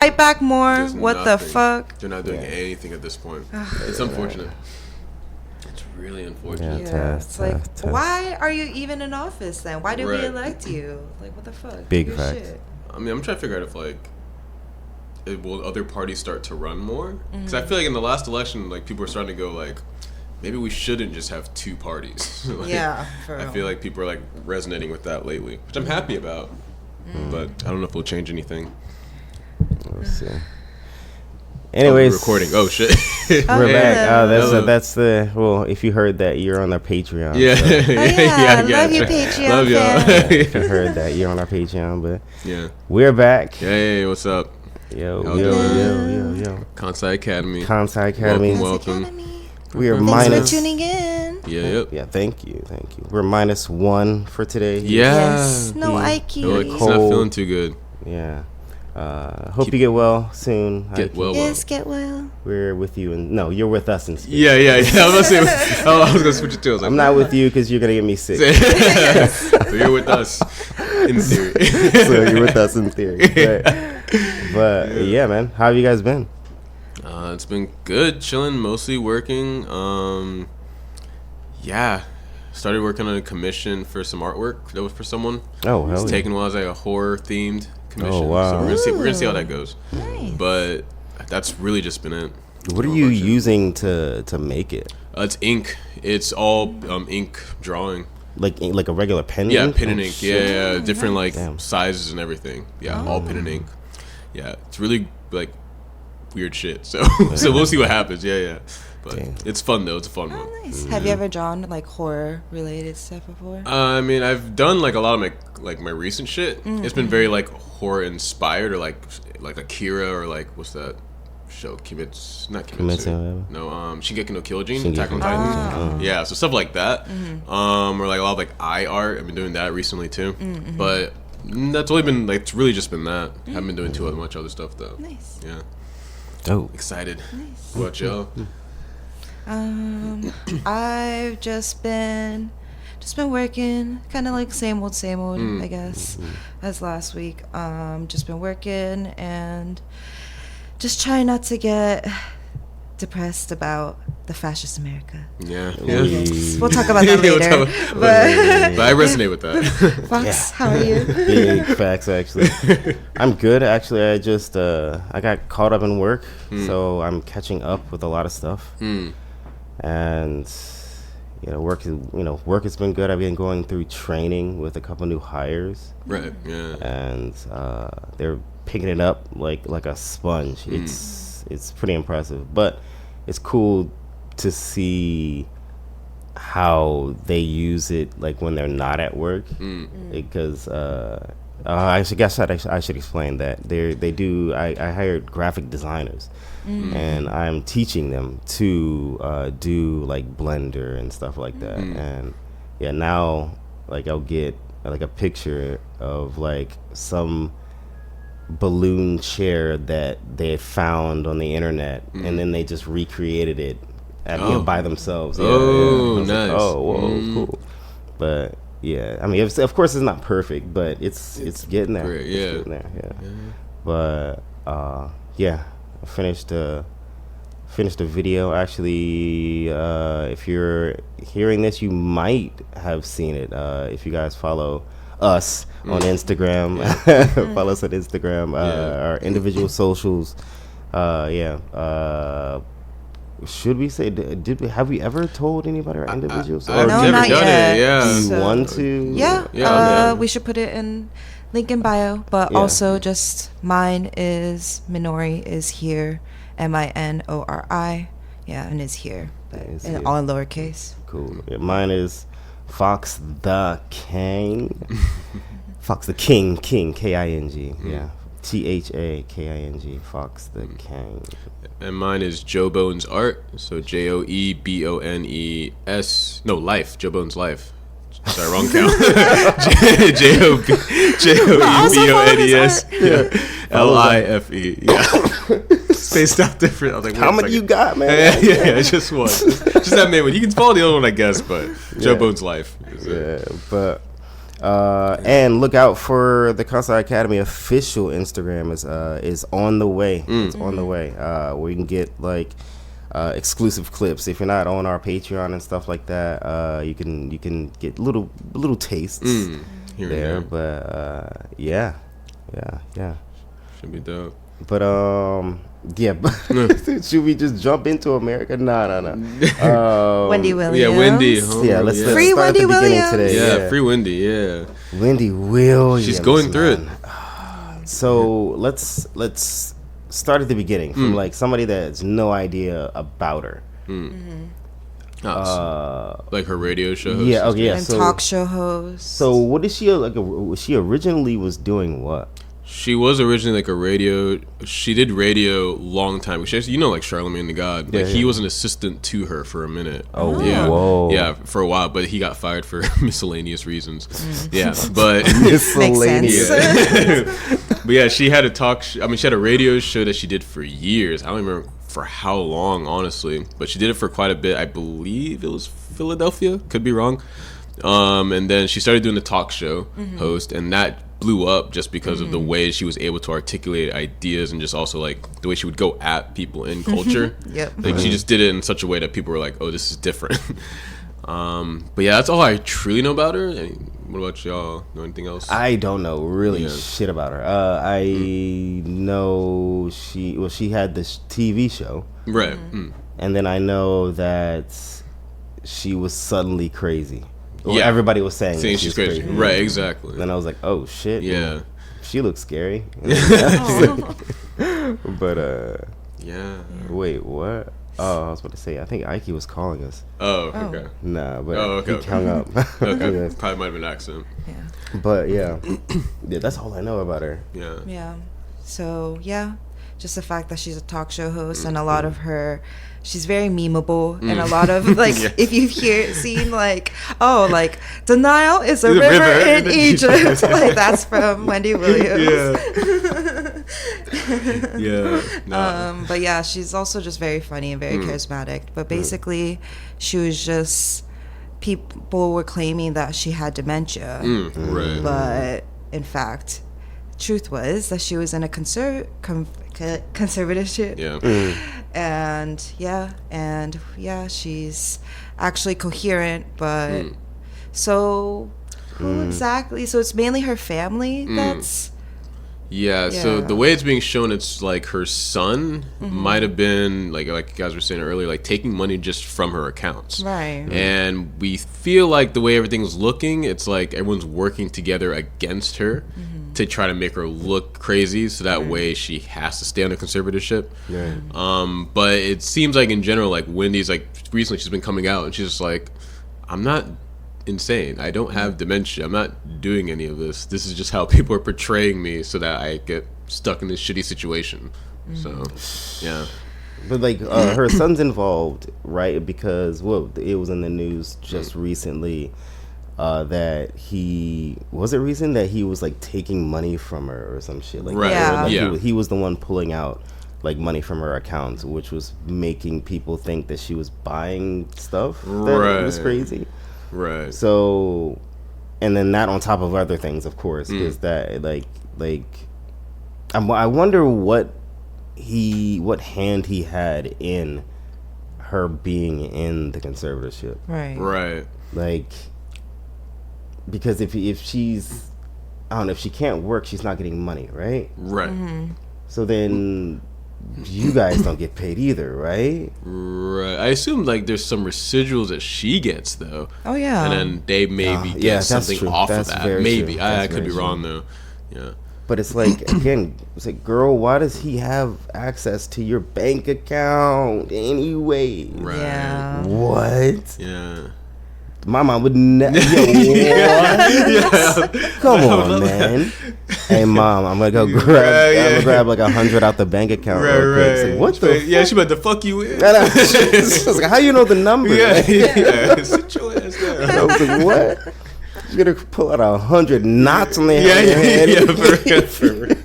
Fight back more. There's What the nothing. fuck? They're not doing anything at this point. It's unfortunate. It's really unfortunate. It's like, why are you even in office then? Why did we elect you? Like, what the fuck? Big fact. I mean, I'm trying to figure out if like, will other parties start to run more? Because I feel like in the last election, like people are starting to go like, maybe we shouldn't just have two parties. Like, for real. I feel like people are like resonating with that lately, which I'm happy about. But I don't know if we'll change anything. Let's see. Anyways, recording. Oh shit, we're back. That's the well. If you heard that, you're on our Patreon. Yeah, So. Love you, Patreon. Love y'all. If you heard that, you're on our Patreon. But yeah, we're back. Hey, what's up? Yo. Kansai Academy. Kansai Academy. Welcome. We are Thanks minus. for tuning in. Yeah. Thank you. We're -1 for today. Yes. No Ike. No, it's not feeling too good. Yeah. Hope you get well soon. Get well. Get well. We're with you, and no, you're with us in spirit. Yeah. I was gonna switch it to. I'm not with you because you're gonna get me sick. So you're with us in theory. So you're with us in theory. But yeah, man, how have you guys been? It's been good, chilling, mostly working. Started working on a commission for some artwork that was for someone. Oh, hell It's yeah. taken a while as like a horror themed commission. Oh, wow. So we're gonna see how that goes. Nice. But that's really just been it. What are you using to make it? It's ink. It's all ink drawing. Like a regular pen? Yeah, ink? pen and Oh, ink. shit. Yeah, different like Damn. sizes and everything. Yeah, all pen and ink. Yeah, it's really like weird shit. So so we'll see what happens. Yeah. But it's fun though. It's a fun one. Nice. Have you ever drawn like horror related stuff before? I mean, I've done like a lot of my recent shit. It's been very like horror inspired, or like Akira, or like what's that show? Not Kimetsu. No, Shingeki no Kyojin, Attack on Titan. Yeah, so stuff like that. Or like a lot of like eye art. I've been doing that recently too. But that's only been like, it's really just been that. Haven't been doing too much other stuff though. Nice. Yeah. Oh. Excited. What about y'all? I've just been working, kind of like same old, I guess, as last week. Just been working and just trying not to get depressed about the fascist America. Yeah. We'll talk about that later. But I resonate with that. Fox, how are you? Big facts, actually. I'm good, actually. I just I got caught up in work, so I'm catching up with a lot of stuff. And work has been good. I've been going through training with a couple new hires. Right. Yeah. And they're picking it up like a sponge. It's pretty impressive, but it's cool to see how they use it like when they're not at work. Because I should explain that they do. I hired graphic designers, and I'm teaching them to do like Blender and stuff like that. And yeah, now like I'll get like a picture of like some balloon chair that they found on the internet, and then they just recreated it by themselves. Nice. Like, oh, whoa, cool. But yeah, I mean, of course, it's not perfect, but it's getting there. Great, yeah. It's getting there, yeah. But I finished a video. Actually, if you're hearing this, you might have seen it. If you guys follow us on Instagram, follow us on Instagram, our individual socials. Should we say, have we ever told anybody our individual socials? No, I've never not done yet. it. Yeah. Do you want to? Yeah. We should put it in link in bio, but also just mine is Minori is here, Minori. Yeah, and is here, but all in lowercase. Cool. Yeah, mine is Fox the King. Fox the King, King, King. Yeah. THAKING, Fox the King. And mine is Joe Bones Art. So JoeBones. No, Life. Joe Bones Life. Sorry, wrong count. JoeBones. LIFE. Yeah. Spaced out different. I was like, how many you got, man? Yeah, just one. Just that main one. You can follow the other one, I guess, but Joe Bones Life. Yeah, but And look out for the Kansai Academy official Instagram is on the way. It's on the way. Where you can get like exclusive clips. If you're not on our Patreon and stuff like that, you can get little tastes there. But yeah. Should be dope. But yeah. Should we just jump into America? No. Wendy Williams. Yeah, Wendy. Yeah, let's Free start Wendy at the beginning Williams. today. Yeah, free Wendy. Yeah, Wendy Williams. she's going through it. So let's start at the beginning from like somebody that has no idea about her. Like her radio show host. Yeah, okay, yeah. And So, talk show host. so what is she like? She originally was doing what? She was originally like a radio. She did radio long time. She actually, like Charlamagne the God. Like he was an assistant to her for a minute. Oh, yeah, whoa. yeah, for a while. But he got fired for miscellaneous reasons. Yeah, but Miscellaneous. but yeah, she had a talk. She had a radio show that she did for years. I don't remember for how long, honestly, but she did it for quite a bit. I believe it was Philadelphia. Could be wrong. And then she started doing the talk show host, and that blew up just because of the way she was able to articulate ideas and just also like the way she would go at people in culture. Yep. Like she just did it in such a way that people were like, oh, this is different. But yeah, that's all I truly know about her. What about y'all? Know anything else? I don't know really shit about her. I know she had this TV show, right. and then I know that she was suddenly crazy. Well, Yeah. everybody was saying Saying that she's crazy. crazy. Right, exactly. Then I was like, oh shit. Yeah. She looks scary. But Yeah. wait, what? Oh, I was about to say, I think Ike was calling us. Oh, okay. Nah, but okay. he hung up. Okay. Yes. Probably might have been an accident. Yeah. But yeah, that's all I know about her. Yeah. Yeah. So yeah, just the fact that she's a talk show host and a lot of her, she's very memeable and a lot of like if you've seen like denial is a river in Egypt, like that's from Wendy Williams. Yeah. Nah. But yeah, she's also just very funny and very charismatic. But basically, she was just people were claiming that she had dementia, Right. but in fact, truth was that she was in a conservatorship. Yeah. And she's actually coherent, but so who exactly? So it's mainly her family that's. Yeah, so the way it's being shown, it's like her son might have been, like you guys were saying earlier, like taking money just from her accounts. Right. And we feel like the way everything's looking, it's like everyone's working together against her to try to make her look crazy, so that way she has to stay under conservatorship. Yeah. But it seems like in general, like Wendy's like, recently she's been coming out and she's just like, I'm not insane. I don't have dementia. I'm not doing any of this. This is just how people are portraying me so that I get stuck in this shitty situation. So, yeah. But like her son's involved, right? Because it was in the news just recently that he was like taking money from her or some shit like Right. that. Yeah. Like he was the one pulling out like money from her accounts, which was making people think that she was buying stuff that was crazy. Right. So, and then that on top of other things, of course, is that like I wonder what hand he had in her being in the conservatorship. Right. Like, because if she's, I don't know, if she can't work, she's not getting money, right? Right. So then you guys don't get paid either, right? Right. I assume like there's some residuals that she gets though. Oh yeah. And then they maybe get that's something true. off That's of that. very Maybe. true. I That's could be very wrong true. though. Yeah. But it's like, again, it's like, girl, why does he have access to your bank account anyway? Right. Yeah. What? Yeah. My mom would never. Come on, man. Hey, mom, I'm gonna go grab like 100 out the bank account real quick. It's like, what the? Yeah, she about to fuck you in. She's like, how you know the number? Yeah. Sit your ass down. I was like, what? She's gonna pull out 100 knots on their head. Yeah, for real.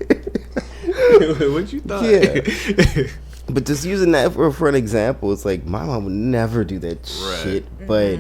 What you thought? Yeah. But just using that for an example, it's like my mom would never do that shit. But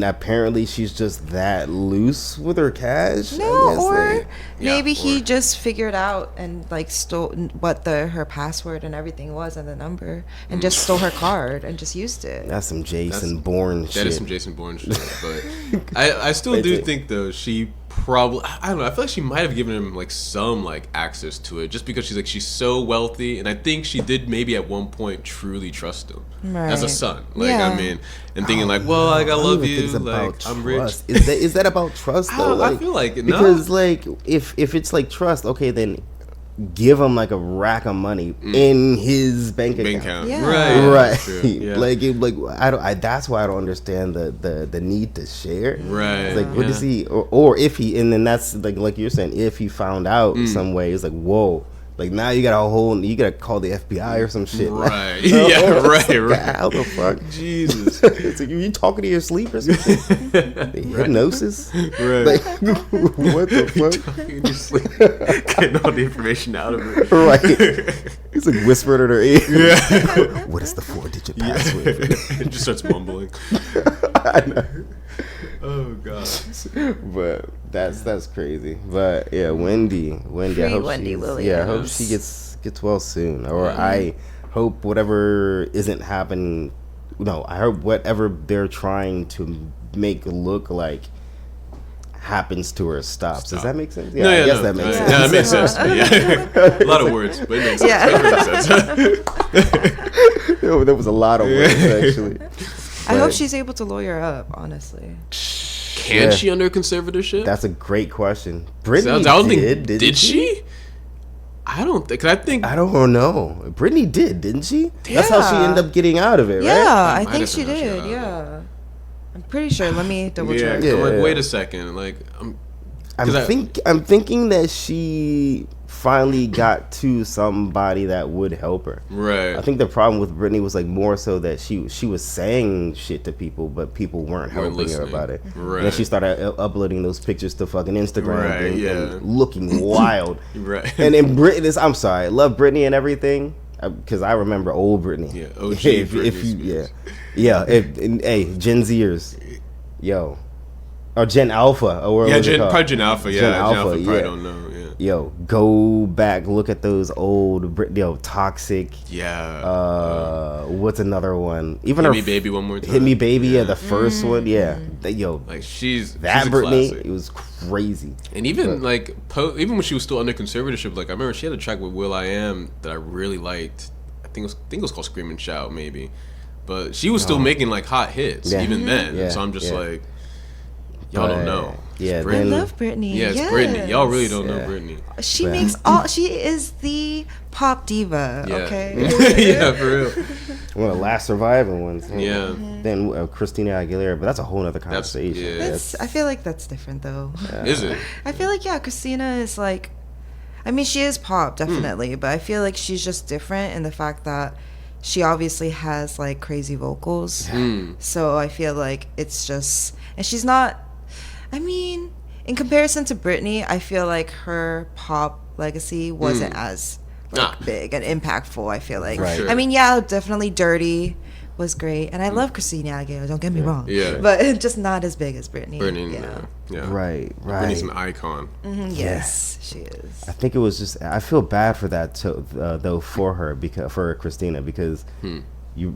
apparently she's just that loose with her cash. No, or Yeah, maybe he or- just figured out and like stole what her password and everything was and the number and just stole her card and just used it. That's some Jason Bourne shit. That is some Jason Bourne shit. But I still do think though she probably, I don't know, I feel like she might have given him like some like access to it just because she's so wealthy, and I think she did maybe at one point truly trust him as a Right. son. Like Yeah. I mean, and thinking like, well, like I love you, It's like about I'm rich. trust. Is that about trust though? I feel like no. because like if it's like trust, okay, then give him like a rack of money in his bank account. Yeah. Right. Right, True. Yeah. That's why I don't understand the need to share. Right. It's like, what does he, or if he, and then that's like you're saying, if he found out some way, it's like, whoa, like now you gotta call the FBI or some shit. Right. Like, Yeah, right, like, right. How the fuck? Jesus. It's like, you talking to your sleep or something? Hypnosis? Right. Like, what the fuck? You just like getting all the information out of it. Right. He's like whispering in her ear. Yeah. What is the 4-digit password? It just starts mumbling. I know. Oh god. But that's crazy. But yeah, Wendy. I Free hope Wendy she's- Williams. Yeah, I hope she gets well soon. Or I hope whatever isn't happening. No, I hope whatever they're trying to make look like happens to her stops. Does that make sense? Yeah, I guess that makes sense. Yeah, that makes sense. Yeah. A lot of words, but it makes sense. Yeah. It makes sense. There was a lot of words actually. I hope But- she's able to lawyer up, honestly. Can Yeah. she under conservatorship? That's a great question. Brittany I don't did think. She? I don't think. Cause I think. I don't know. Brittany did, didn't she? That's how she Yeah. ended up getting out of it, right? Yeah, I might think have she been how she got did. out of Yeah. I'm pretty sure. Let me double Yeah, check. 'cause I'm like, Yeah. wait a second. Like, I'm thinking that she finally got to somebody that would help her. right. I think the problem with Brittany was like more so that she was saying shit to people, but people weren't helping her listening. about it. Right. And then she started uploading those pictures to fucking Instagram Right, and, yeah. and looking wild. Right. And in Brittany, I'm sorry, I love Brittany and everything because I remember old Brittany. Yeah, OG if Britney you, Spears. hey, Gen Zers, yo, or Gen Alpha, or what was it called? Probably Gen Alpha. Yeah, Gen Gen Alpha, Alpha. Probably yeah. don't know. Yeah. Yo, go back, look at those old, Toxic. Yeah. What's another one? Even Hit her Me Baby one more time. Hit Me Baby, yeah, the first one, yeah. Yo, Like that she's a Britney, classic. it was crazy. And even like even when she was still under conservatorship, like I remember she had a track with Will I Am that I really liked. I think it was called Scream and Shout maybe, but she was still making like hot hits Yeah. even then. Yeah, So I'm just yeah. like, y'all don't know. Yeah, It's I Britney. love Britney. Yeah, it's yes. Britney. Y'all really don't know Yeah. Britney. She Yeah. makes all. She is the pop diva. Yeah. Okay. Yeah, for real. One of the last surviving ones. Yeah. Then Christina Aguilera, but that's a whole other conversation. yeah. That's, I feel like that's different though. Is it? I feel like Christina is like, I mean, she is pop Hmm. definitely, but I feel like she's just different in the fact that she obviously has like crazy vocals. Mm. So I feel like it's just, and she's not. I mean, in comparison to Britney, I feel like her pop legacy wasn't as like, big and impactful. I feel like. Right. Sure. I mean, yeah, definitely Dirty was great, and I love Christina Aguilera. Don't get me wrong. Yeah. but just not as big as Britney. Britney. Yeah. Yeah. Right. Britney's an icon. Yes, she is. I think it was just. I feel bad for that though for her for Christina because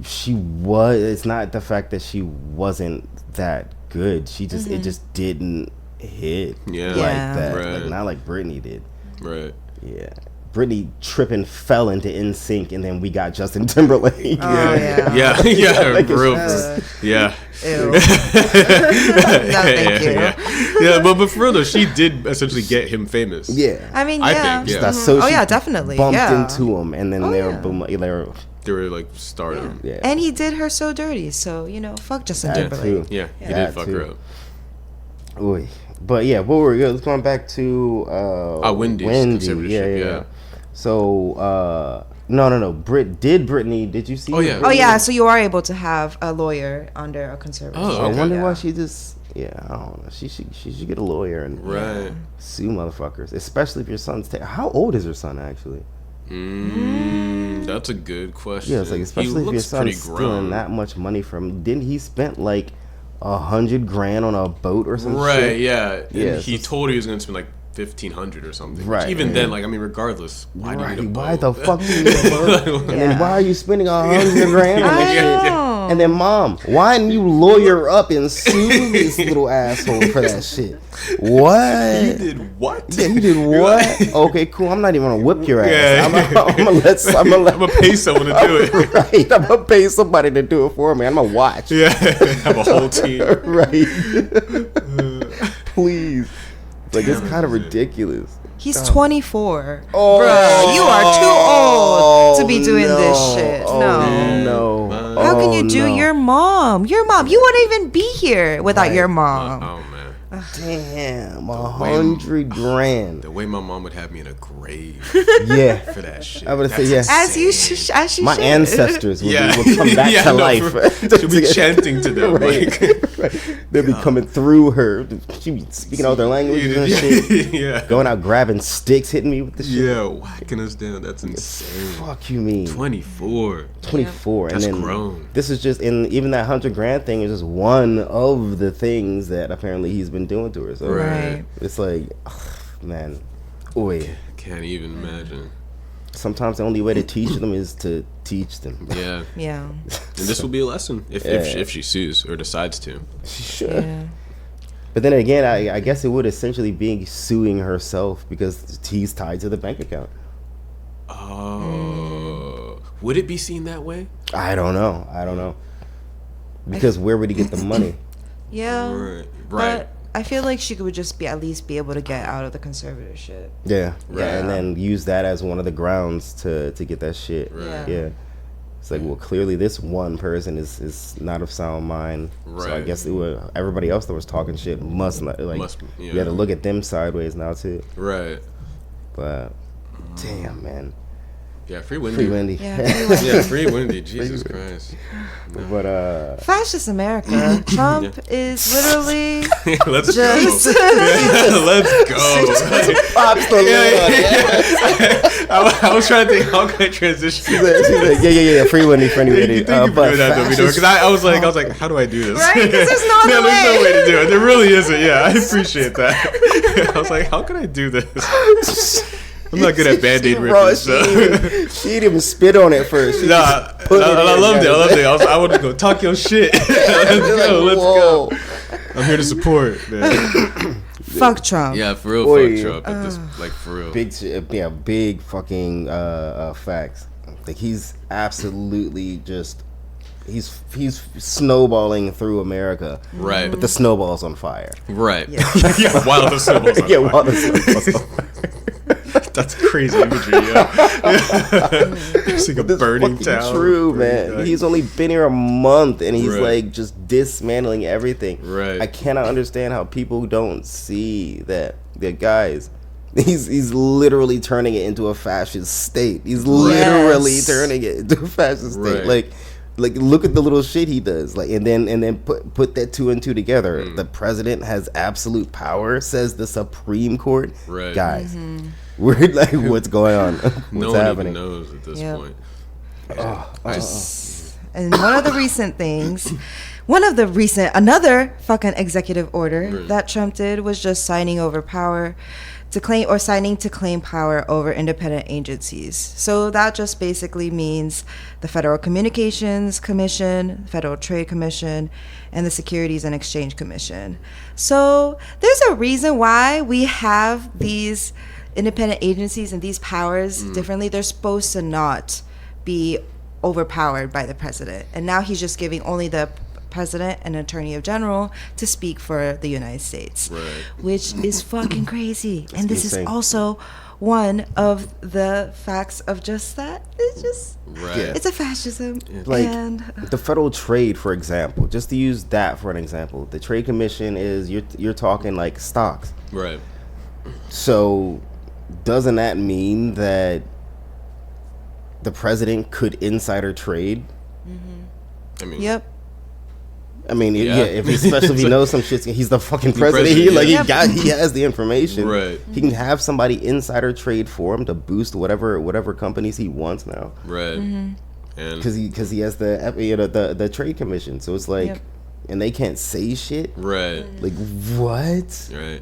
she was. It's not the fact that she wasn't that good. She just it just didn't hit Yeah. like Yeah. that. Right. Like, not like Britney did. Right. Yeah. Britney tripping fell into NSYNC and then we got Justin Timberlake. Oh yeah. Yeah. Yeah. Like, real. Uh, Yeah. Ew. No, thank you. Yeah, but for real though, she did essentially get him famous. Yeah. I mean, I yeah. think, yeah. That's so Oh she yeah, definitely. bumped Yeah. into him and then Oh, they were yeah. boom. They were, They were like stardom. yeah. And he did her so dirty, so fuck Justin That Timberlake. too. Yeah, he That did fuck too. her up. Oy. But yeah, what were we? Let's going back to Wendy's Wendy. conservatorship, yeah. So no. Brittany? Did you see? Oh, yeah. Oh yeah, so you are able to have a lawyer under a conservatorship. Oh, I okay. wonder Yeah. why she just. Yeah, I don't know. She should get a lawyer and Right. sue motherfuckers, especially if your son's. How old is her son actually? That's a good question. Yeah, it's like, especially if your son's stealing that much money from. Didn't he spent like $100,000 on a boat or some shit? Right. Yeah. And Yeah, he so told he was going to spend like 1,500 or something. Right. Which even then, like, I mean, regardless, why do you need a boat? Why the fuck do you need a boat? And then why are you spending $100,000 on this shit? And then, Mom, why didn't you lawyer up and sue this little asshole for that shit? What? You did what? Yeah, you did what? Okay, cool. I'm not even gonna whip your ass. Yeah. I'm gonna pay someone to do it. Right. I'm gonna pay somebody to do it for me. I'm gonna watch. Yeah. Have a whole team. Right. Please. Like, it's kind of ridiculous. He's 24. Oh, bruh, you are too old to be doing this shit. No. How can you do your mom? Your mom. You wouldn't even be here without your mom. Oh, man. Damn, $100,000. The way my mom would have me in a grave. Yeah. For that shit. I would say, yeah. As you should. My ancestors would come back to life. She'll be chanting to them. Right. Right. They'll be coming through her. She'll be speaking all their languages and shit. Yeah. Going out grabbing sticks, hitting me with the shit. Yeah, whacking us down. That's insane. Fuck you mean. 24. 24. That's and then grown. This is just, and even that $100,000 thing is just one of the things that apparently he's been doing to her. So Right. it's like, man, oi. Can't even imagine. Sometimes the only way to teach them is to teach them. Yeah. Yeah. And this will be a lesson if she sues or decides to. She should. Yeah. But then again, I guess it would essentially be suing herself because he's tied to the bank account. Oh. Would it be seen that way? I don't know. Because where would he get the money? Yeah. Right. But I feel like she would just at least be able to get out of the conservatorship. Yeah. Right. Yeah, and then use that as one of the grounds to get that shit. Right. Yeah. It's like, well, clearly this one person is not of sound mind. Right. So I guess everybody else that was talking shit must not, like, you got to look at them sideways now too. Right. But damn, man. Yeah, free Wendy. Free Wendy. Yeah, Free Wendy. Jesus Christ. But fascist America. Trump is literally Let's just go. Let's go. pops the I was trying to think how can I transition. She's like, yeah. Free Wendy, friendly Wendy. But because I was like, how do I do this? Right? 'Cause there's no other there's no way. way to do it. There really isn't. Yeah, I appreciate that. I was like, how can I do this? I'm not good at Band-Aid ripping. She didn't even spit on it first. She Nah, I loved it. I wanted to go talk your shit. Let's go. I'm here to support, man. fuck Trump. Yeah, for real, Boy. fuck Trump. At this, like, for real. Big fucking facts. Like, he's absolutely just he's snowballing through America. Right. But the snowball's on fire. Right. Yeah. Yeah, while the snowball's on fire. While the snowball's on fire. That's crazy imagery, It's like a This burning fucking town. true, man. Like, He's only been here a month and he's Right. like just dismantling everything. Right. I cannot understand how people don't see that guys. He's literally turning it into a fascist state. He's literally turning it into a fascist state. Right. Like look at the little shit he does. Like and then put that two and two together. The president has absolute power, says the Supreme Court. Right. Guys. We're like, what's going on? What's no one happening? even knows at this Yep. point. And one of the recent things, another fucking executive order that Trump did was just signing to claim power over independent agencies. So that just basically means the Federal Communications Commission, Federal Trade Commission, and the Securities and Exchange Commission. So there's a reason why we have these independent agencies and these powers differently. They're supposed to not be overpowered by the president. And now he's just giving only the president and attorney general to speak for the United States, which is fucking crazy. And this insane. is also one of the facts of just that. It's just, it's a fascism. Like and the Federal Trade, for example, just to use that for an example, the Trade Commission is you're talking like stocks. Right. So doesn't that mean that the president could insider trade? I mean, yep. I mean, especially if he knows some shit, he's the fucking president. He has the information. Right. He can have somebody insider trade for him to boost whatever companies he wants now. Right. Mm-hmm. And because he has the trade commission, so it's like, and they can't say shit. Right. Like what? Right.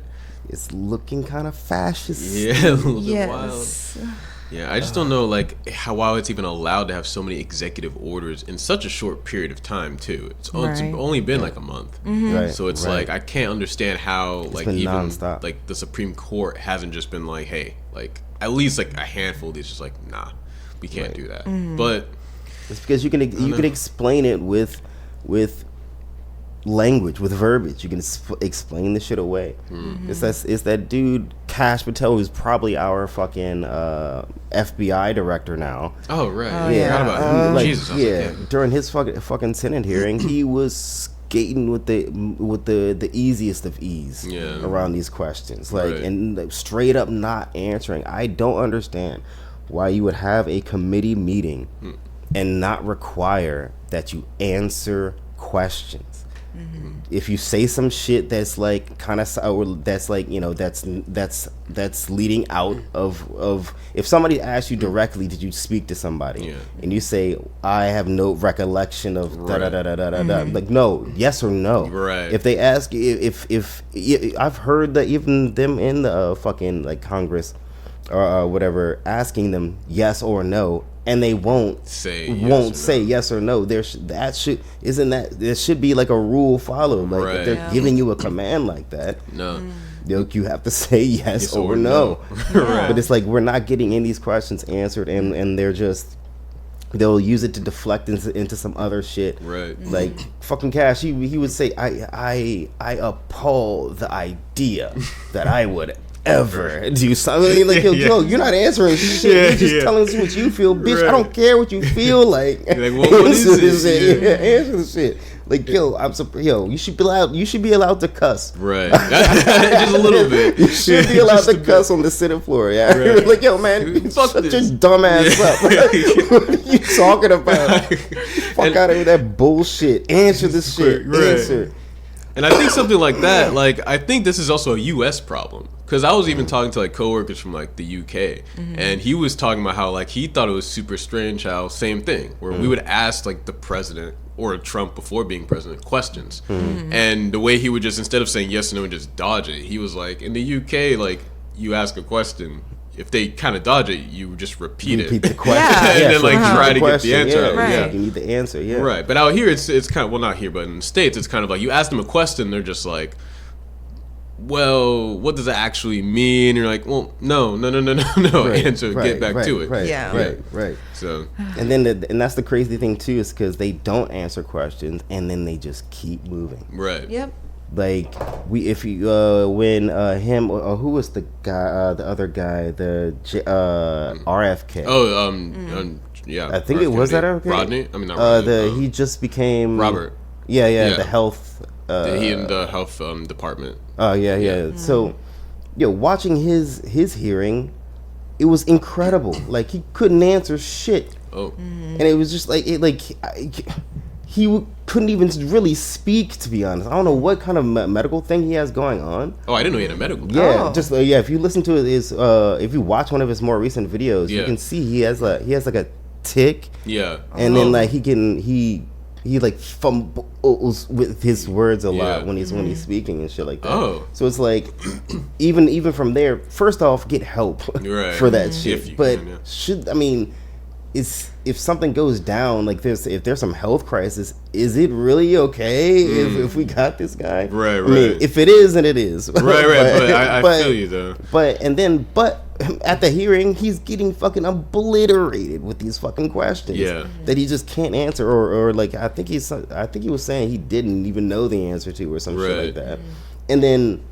It's looking kind of fascist. Yeah, a little bit Yes. wild. Yeah, I just don't know, like, how it's even allowed to have so many executive orders in such a short period of time, too. It's only been like a month. Mm-hmm. Right, so it's like, I can't understand how, it's like, been even, nonstop. like, the Supreme Court hasn't just been like, hey, like, at least, like, a handful of these just like, nah, we can't do that. But it's because you can explain it with language, with verbiage. You can explain the shit away. It's that dude Kash Patel, who's probably our fucking FBI director now. oh right, yeah. I forgot about him. Jesus, I was yeah. like, During his fucking Senate hearing, he was skating with the easiest of ease around these questions, like and straight up not answering. I don't understand why you would have a committee meeting and not require that you answer questions. If you say some shit that's like kind of that's like, you know, that's leading out of if somebody asks you directly, did you speak to somebody, and you say, I have no recollection of da da da da da da, like, no, yes or no. Right. If they ask, if I've heard that even them in the fucking like Congress or whatever asking them yes or no, and they won't say yes or no. There should be like a rule followed. Like if they're giving you a command like that, you have to say yes or no. Right. But it's like we're not getting any of these questions answered, and they'll use it to deflect into some other shit. Right. Like fucking Cash, he would say, I appall the idea that I would ever do something. Like, yo, you're not answering shit. You're just telling us what you feel, bitch. I don't care what you feel like. Like, what is this? Answer the shit. Like, you should be allowed to cuss. Right. Just a little bit. You should be allowed to cuss on the Senate floor. Yeah. Right. Like, yo, man, Fuck shut this. your dumb ass up. What are you talking about? Fuck out of here, that bullshit. Answer this shit. Right. Answer. And I think something like that, like, I think this is also a U.S. problem. Because I was even talking to, like, coworkers from, like, the U.K. And he was talking about how, like, he thought it was super strange how, same thing, where we would ask, like, the president or Trump before being president questions. And the way he would just, instead of saying yes or no and just dodge it, he was like, in the U.K., like, you ask a question, if they kind of dodge it, you just repeat the question. and then, like, try to get the answer out. Right. Yeah, you need the answer, Right, but out here, it's kind of, well, not here, but in the States, it's kind of like, you ask them a question, they're just like, well, what does that actually mean? And you're like, well, no, answer, get back to it. Right. So, and then and that's the crazy thing too, is because they don't answer questions and then they just keep moving. right. Yep. Like when him who was the guy, the other guy, the RFK. Oh, yeah. I think it was that RFK. Rodney. I mean, not Rodney. He just became Robert. Yeah. The health. He in the health department. Oh yeah. So, watching his hearing, it was incredible. Like, he couldn't answer shit. Oh. And it was just like he couldn't even really speak, to be honest. I don't know what kind of medical thing he has going on. Oh, I didn't know he had a medical. Yeah, just if you listen to if you watch one of his more recent videos, you can see he has like a tick. Yeah. And then like he like fumbles with his words a lot when he's speaking and shit like that. Oh. So it's like even from there, first off, get help for that shit. But if something goes down, like if there's some health crisis, is it really okay if we got this guy? Right. I mean, if it is, then it is. Right. But I feel you though. But at the hearing, he's getting fucking obliterated with these fucking questions that he just can't answer, or like I think he was saying he didn't even know the answer to, or some shit like that. And then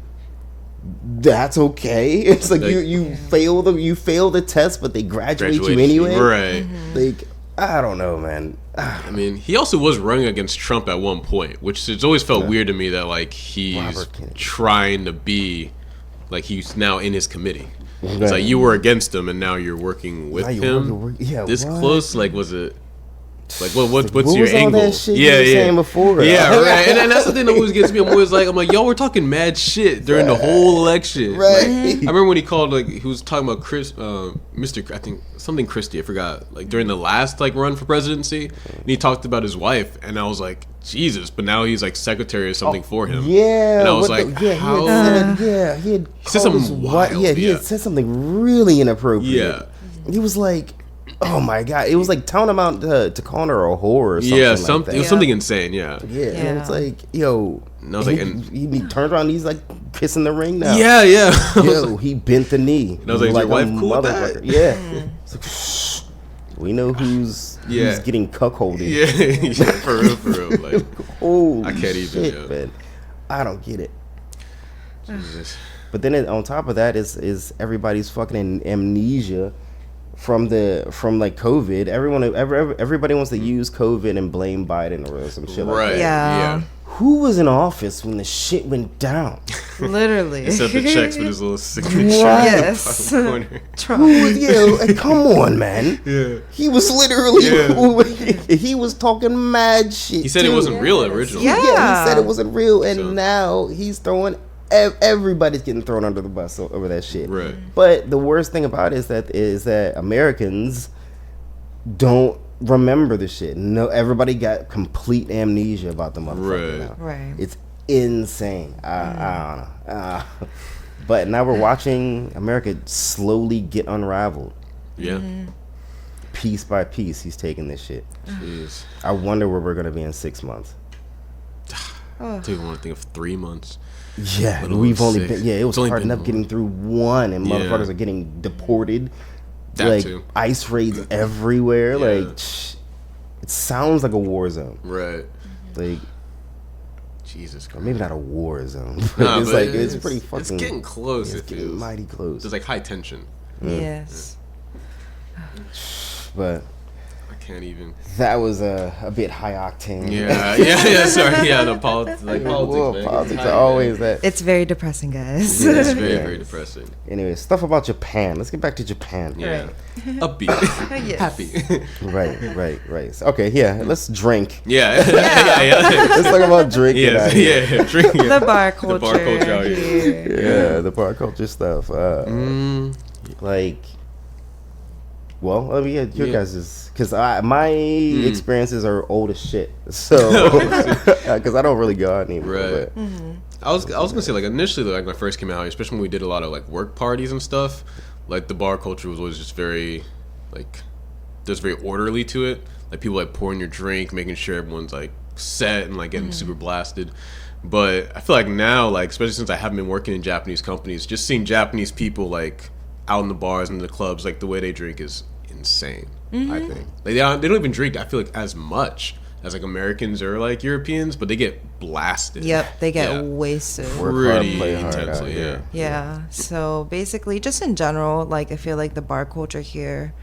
that's okay. It's like you fail the test, but they graduate you anyway. Right. Like, I don't know, man. I mean, he also was running against Trump at one point, which has always felt weird to me that like he's trying to be like he's now in his committee. Right. It's like you were against him and now you're working with him. This close, like, was it? Like, what's what your was angle? All that shit you were saying before? Yeah, right. And that's the thing that always gets me. I'm always like, yo, we're talking mad shit during the whole election. Right. Like, I remember when he called, like, he was talking about Mr. I think something Christie, I forgot. Like during the last like run for presidency, and he talked about his wife, and I was like, Jesus. But now he's like secretary or something for him. Yeah. And I was like, how? He had said something wild. He had said something really inappropriate. Yeah. He was like, oh my God. It was like tantamount to calling her a whore or something. Yeah, like that. it was something insane. Yeah. Yeah. And it's like, yo. And I was like, he turned around. He's like kissing the ring now. Yeah. Yo, he bent the knee. And I was like, your wife cool with that? Yeah. It's like, shh. We know who's getting cuckolded. Yeah, for real. Like, holy I can't even. Man. I don't get it. Jesus. But then on top of that is everybody's fucking amnesia from like COVID. Everybody wants to use COVID and blame Biden or some shit like that. Yeah. Who was in office when the shit went down? Literally. He sent the checks with his little signature. Yes. In the corner. Come on, man. Yeah. He was literally he was talking mad shit. He said it wasn't real originally. Yeah. He said it wasn't real, and now he's throwing. Everybody's getting thrown under the bus over that shit. Right. But the worst thing about it is that Americans don't remember the shit. No, everybody got complete amnesia about the motherfucker now. Right. It's insane. I don't know. But now we're watching America slowly get unraveled. Yeah. Piece by piece, he's taking this shit. Jeez. I wonder where we're gonna be in 6 months. I don't even want to think of 3 months. Yeah, we've only been. Yeah, it was hard enough getting through one, and Yeah. motherfuckers are getting deported. That like too. ICE raids everywhere. Yeah. Like it sounds like a war zone. Right. Like Jesus Christ. or maybe not a war zone. But Nah, it's but like it's pretty fucking. It's getting close. It's getting mighty close. There's like high tension. Yes. But I can't even. that was a bit high octane. Yeah. Sorry. Yeah. No politics. Like Well, politics, man. politics are always that. It's very depressing, guys. Yeah, it's very, Yeah. very depressing. Anyway, stuff about Japan. Let's get back to Japan. Yeah. Right. Upbeat. Yes. Happy. Right. So, okay, yeah. Let's drink. Yeah. Let's talk about drinking. out here. Yeah. Drink. The bar culture. The bar culture out here. Yeah, the bar culture stuff. Like, well, let me get your guys' because my experiences are old as shit. So, because I don't really go out anymore. Right. But, I was gonna say, like, initially, like, when I first came out here, especially when we did a lot of like work parties and stuff, like the bar culture was always just very, like, just very orderly to it. Like people like pouring your drink, making sure everyone's like set and like getting super blasted. But I feel like now, like, especially since I haven't been working in Japanese companies, just seeing Japanese people like out in the bars and the clubs, like the way they drink is insane. I think like they don't even drink, I feel like, as much as like Americans or like Europeans, but they get blasted. Yep, they get wasted. Work hard, Pretty play hard intensely. out here. Yeah. So basically, just in general, like I feel like the bar culture here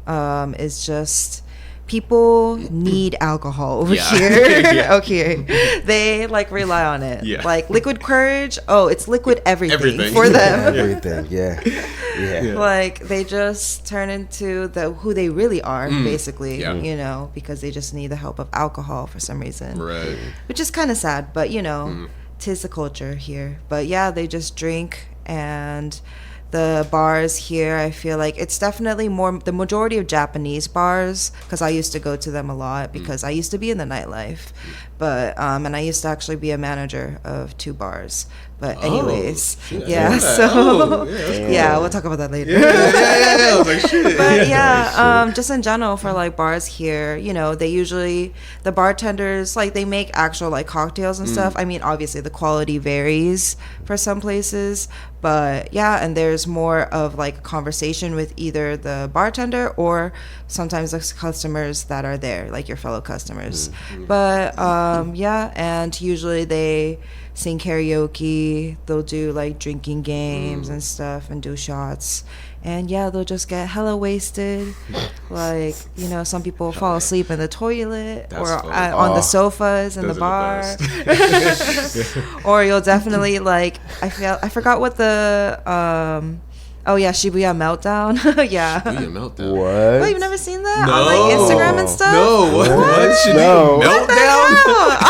is just people need alcohol over here. Yeah. Okay, they like rely on it. Yeah. Like liquid courage. Oh, it's liquid everything. Everything. For them. everything. Yeah. Like they just turn into who they really are, basically. Yeah. You know, because they just need the help of alcohol for some reason. Right. Which is kind of sad, but you know, 'tis the culture here. But yeah, they just drink, and the bars here, I feel like it's definitely more the majority of Japanese bars, because I used to go to them a lot because I used to be in the nightlife, but and I used to actually be a manager of 2 bars. But anyways, yeah, so yeah, we'll talk about that later. I was like, shit. But yeah, just in general for like bars here, you know, they usually, the bartenders, like they make actual like cocktails and stuff. I mean, obviously the quality varies for some places, but yeah, and there's more of like a conversation with either the bartender or sometimes the customers that are there, like your fellow customers. But yeah, and usually they sing karaoke, they'll do like drinking games and stuff and do shots, and yeah, they'll just get hella wasted. Like, you know, some people fall asleep in the toilet or on the sofas in the bar. Or you'll definitely like, I forgot what the Oh yeah, Shibuya Meltdown. Yeah. Shibuya Meltdown. What? Oh, you've never seen that No. on like Instagram and stuff? No, what? Shibuya No. Meltdown?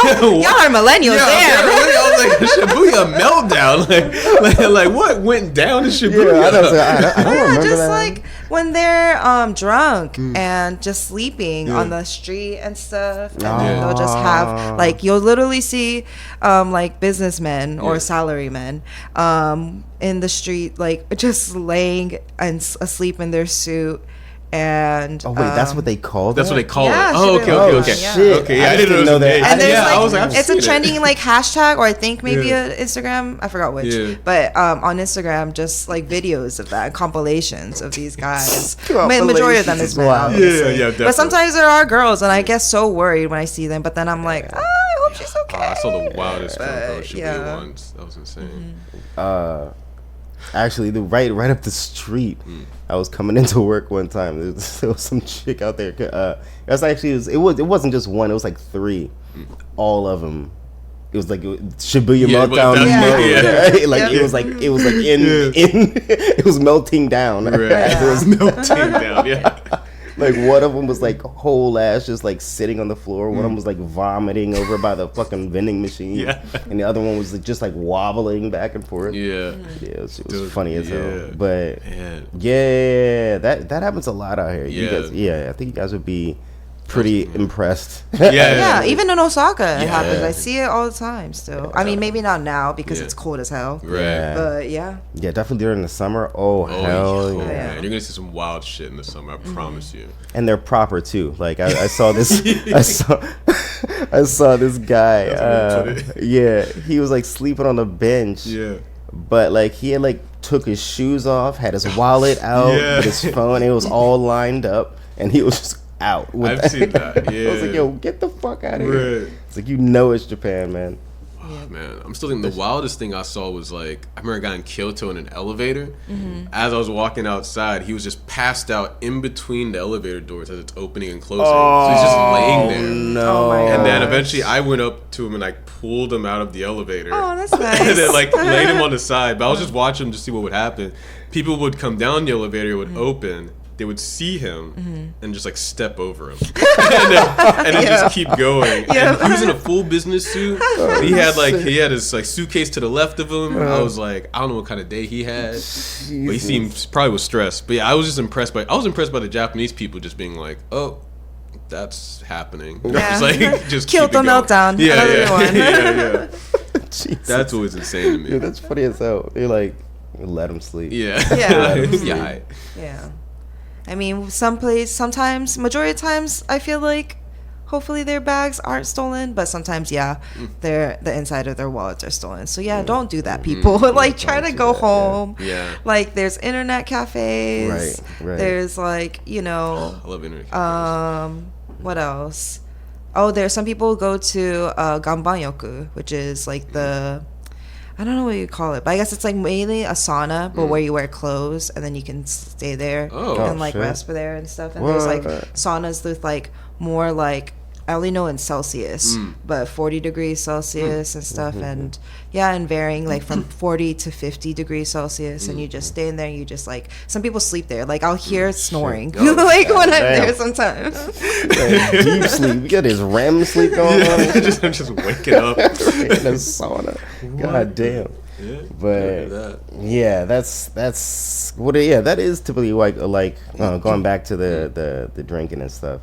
Oh, y'all are millennials. Yeah, Damn. I was like, Shibuya Meltdown. Like what went down in Shibuya? Yeah, I don't remember Just that. like when they're drunk and just sleeping on the street and stuff, and then they'll just have like you'll literally see like businessmen or salarymen in the street like just laying and asleep in their suit. And oh wait, that's what they call it. That's what they call Yeah, it. Oh, okay, Shibuya okay, Oh okay. shit! Okay, yeah, I didn't know that. And there's I was like, like, I've it's a seen it. trending like hashtag, or I think maybe a Instagram, I forgot which, but on Instagram, just like videos of that, compilations of these guys. Majority of them is men, Wow. obviously. Yeah, definitely. But sometimes there are girls, and I get so worried when I see them. But then I'm like, I hope she's okay. I saw the wildest photo of Shibuya yeah. once. That was insane. Actually, right up the street. I was coming into work one time. There was some chick out there. It wasn't just one. It was like three. All of them. It was like Shibuya Meltdown. Yeah. Like it was like in it was melting down. Right. It was melting down. Yeah. Like one of them was like whole ass just like sitting on the floor. One of them was like vomiting over by the fucking vending machine. Yeah. And the other one was like, just like wobbling back and forth. Yeah. Yeah, it was funny as hell. But Man. yeah, that happens a lot out here. You Yeah. guys, I think you guys would be pretty impressed. Yeah, even in Osaka, it Yeah. happens. I see it all the time still. I mean, maybe not now because it's cold as hell. Right. But yeah. Yeah, definitely during the summer. Oh, hell yeah. Man. You're gonna see some wild shit in the summer. I promise you. And they're proper too. Like I saw this, I saw this guy. Yeah, he was like sleeping on the bench. Yeah. But like he had like took his shoes off, had his wallet out, with his phone. It was all lined up, and he was just out. I've seen that. Yeah. I was like, yo, get the fuck out of here. Right. It's like, it's Japan, man. Oh, man, I'm still thinking the wildest thing I saw was like I remember a guy in Kyoto in an elevator. As I was walking outside, he was just passed out in between the elevator doors as it's opening and closing. So he's just laying there. No. Oh my And then gosh. eventually I went up to him and I pulled him out of the elevator. Oh, that's nice. And then like laid him on the side. But I was just watching him to see what would happen. People would come down the elevator, would open. They would see him and just like step over him, and then just keep going. And he was in a full business suit. He had his like suitcase to the left of him. I was like, I don't know what kind of day he had, but he seemed probably was stressed. But yeah, I was just impressed by the Japanese people just being like, oh, that's happening. Yeah. Just like just Killed keep it the going. meltdown. Yeah, Another yeah, one. yeah. Jesus. That's always insane to me. Dude, that's funny as hell. They like let him sleep. Yeah, Yeah. yeah. Yeah. I mean, sometimes, majority of times, I feel like hopefully their bags aren't stolen, but sometimes, the inside of their wallets are stolen. So don't do that, people. Like, try to go home. Yeah. Like, there's internet cafes. Right. There's like, I love internet. what else? Oh, there's some people go to Ganbanyoku, which is like I don't know what you call it, but I guess it's like mainly a sauna, but where you wear clothes and then you can stay there and like shit. rest for there and stuff. And there's like saunas with like more like I only know in Celsius, but 40 degrees Celsius and stuff, and and varying like from 40 to 50 degrees Celsius, and you just stay in there. And you just like some people sleep there. Like I'll hear snoring like when I'm there sometimes. Like, deep sleep. You got this REM sleep going on. I'm just waking up. In a sauna. God damn. Yeah, But yeah, that's what. Yeah, that is typically like going back to the drinking and stuff.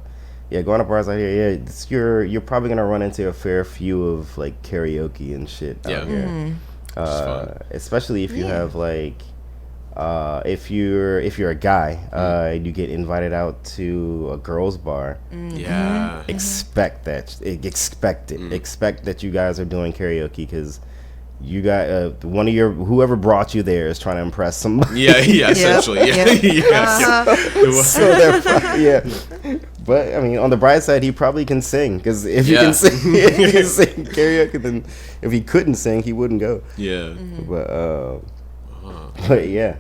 Yeah, going to bars out here. Yeah, you're probably gonna run into a fair few of like karaoke and shit out here. Especially if you have like, if you're a guy, you get invited out to a girls' bar. Yeah. Expect that. Expect it. Expect that you guys are doing karaoke because you got whoever brought you there is trying to impress somebody. Yeah, essentially. Yeah. But I mean, on the bright side, he probably can sing because if he can sing, karaoke, then if he couldn't sing, he wouldn't go. Yeah. But yeah.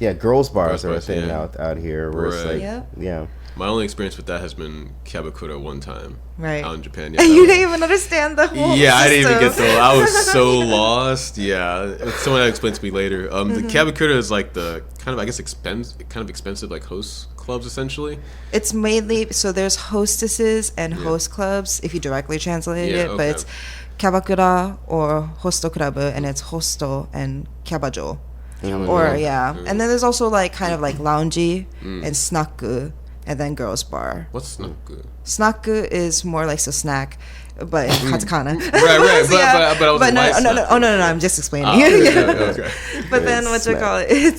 girls bars Girls are a bars, thing yeah. out here. Where it's Right. like, Yep. yeah. My only experience with that has been Kyabakura one time. Right. Out in Japan. Yeah, And that you was- didn't even understand the whole Yeah, I didn't even get system. the. I was so lost. Yeah, someone had explained to me later. The Kyabakura is like the kind of, I guess, expensive like host clubs essentially. It's mainly, so there's hostesses and host clubs, if you directly translate Yeah, it, but okay. it's kyabakura or hosto club, and it's hosto and kyabajo. Or, yeah. And then there's also, like, kind of like loungy and snaku, and then girls bar. What's not good? Snaku is more like a snack, but in katakana. Right. But I was But no, like, no, snack. I'm just explaining. Okay. But then what you call it?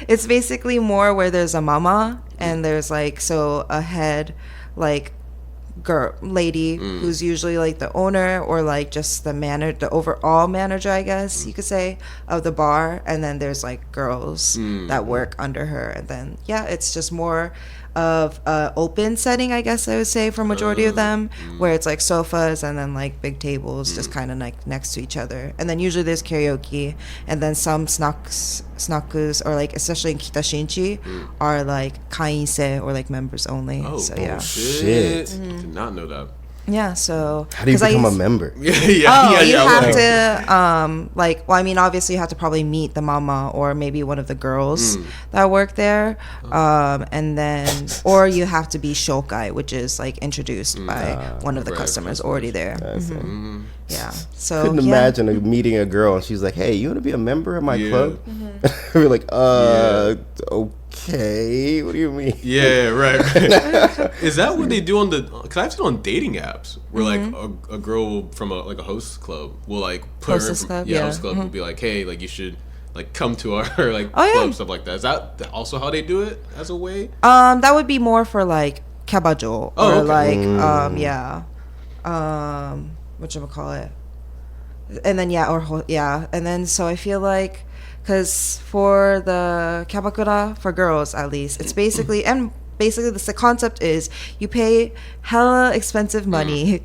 It's basically more where there's a mama and there's like a head like lady who's usually like the owner or like just the overall manager, I guess you could say, of the bar, and then there's like girls that work under her, and then it's just more of a open setting, I guess I would say, for majority of them, where it's like sofas and then like big tables just kind of like next to each other, and then usually there's karaoke, and then some snakus, or like especially in Kitashinchi are like kainse, or like members only. Oh, so yeah. shit! Did not know that. Yeah, so How do you 'cause become a member? you have to I mean, obviously you have to probably meet the mama or maybe one of the girls that work there, and then or you have to be shokai, which is like introduced by one of the customers already there. Yeah, so Couldn't imagine meeting a girl and she's like, "Hey, you want to be a member of my club?" We're like, okay, what do you mean? Yeah, right. Is that what they do on the? Because I've seen on dating apps where like a girl from a host club will like put Hostess her club, host club will be like, hey, like you should like come to our like Oh, yeah. club, stuff like that. Is that also how they do it as a way? that would be more for like kyabajo or okay. like whatchamacallit, and then and then so I feel like, because for the kyabakura, for girls at least, it's basically the concept is you pay hella expensive money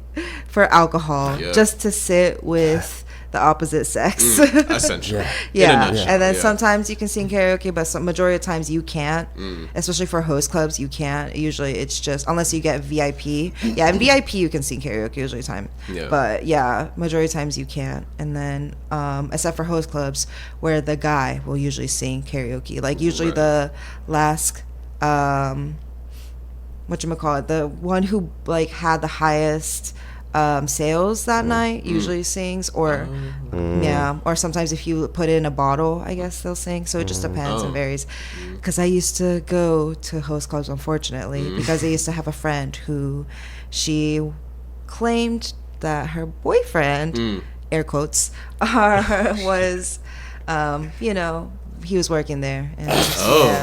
for alcohol just to sit with the opposite sex. Essentially. Yeah, In a nutshell, and then sometimes you can sing karaoke, but majority of times you can't. Especially for host clubs, you can't. Usually, it's just unless you get VIP. Yeah, in VIP you can sing karaoke usually time. Yeah. But yeah, majority of times you can't. And then except for host clubs, where the guy will usually sing karaoke. Like usually the last whatchamacallit, the one who like had the highest sales that night usually sings, or or sometimes if you put it in a bottle, I guess they'll sing. So it just depends and varies. Because I used to go to host clubs, unfortunately, because I used to have a friend who she claimed that her boyfriend, air quotes, was he was working there, and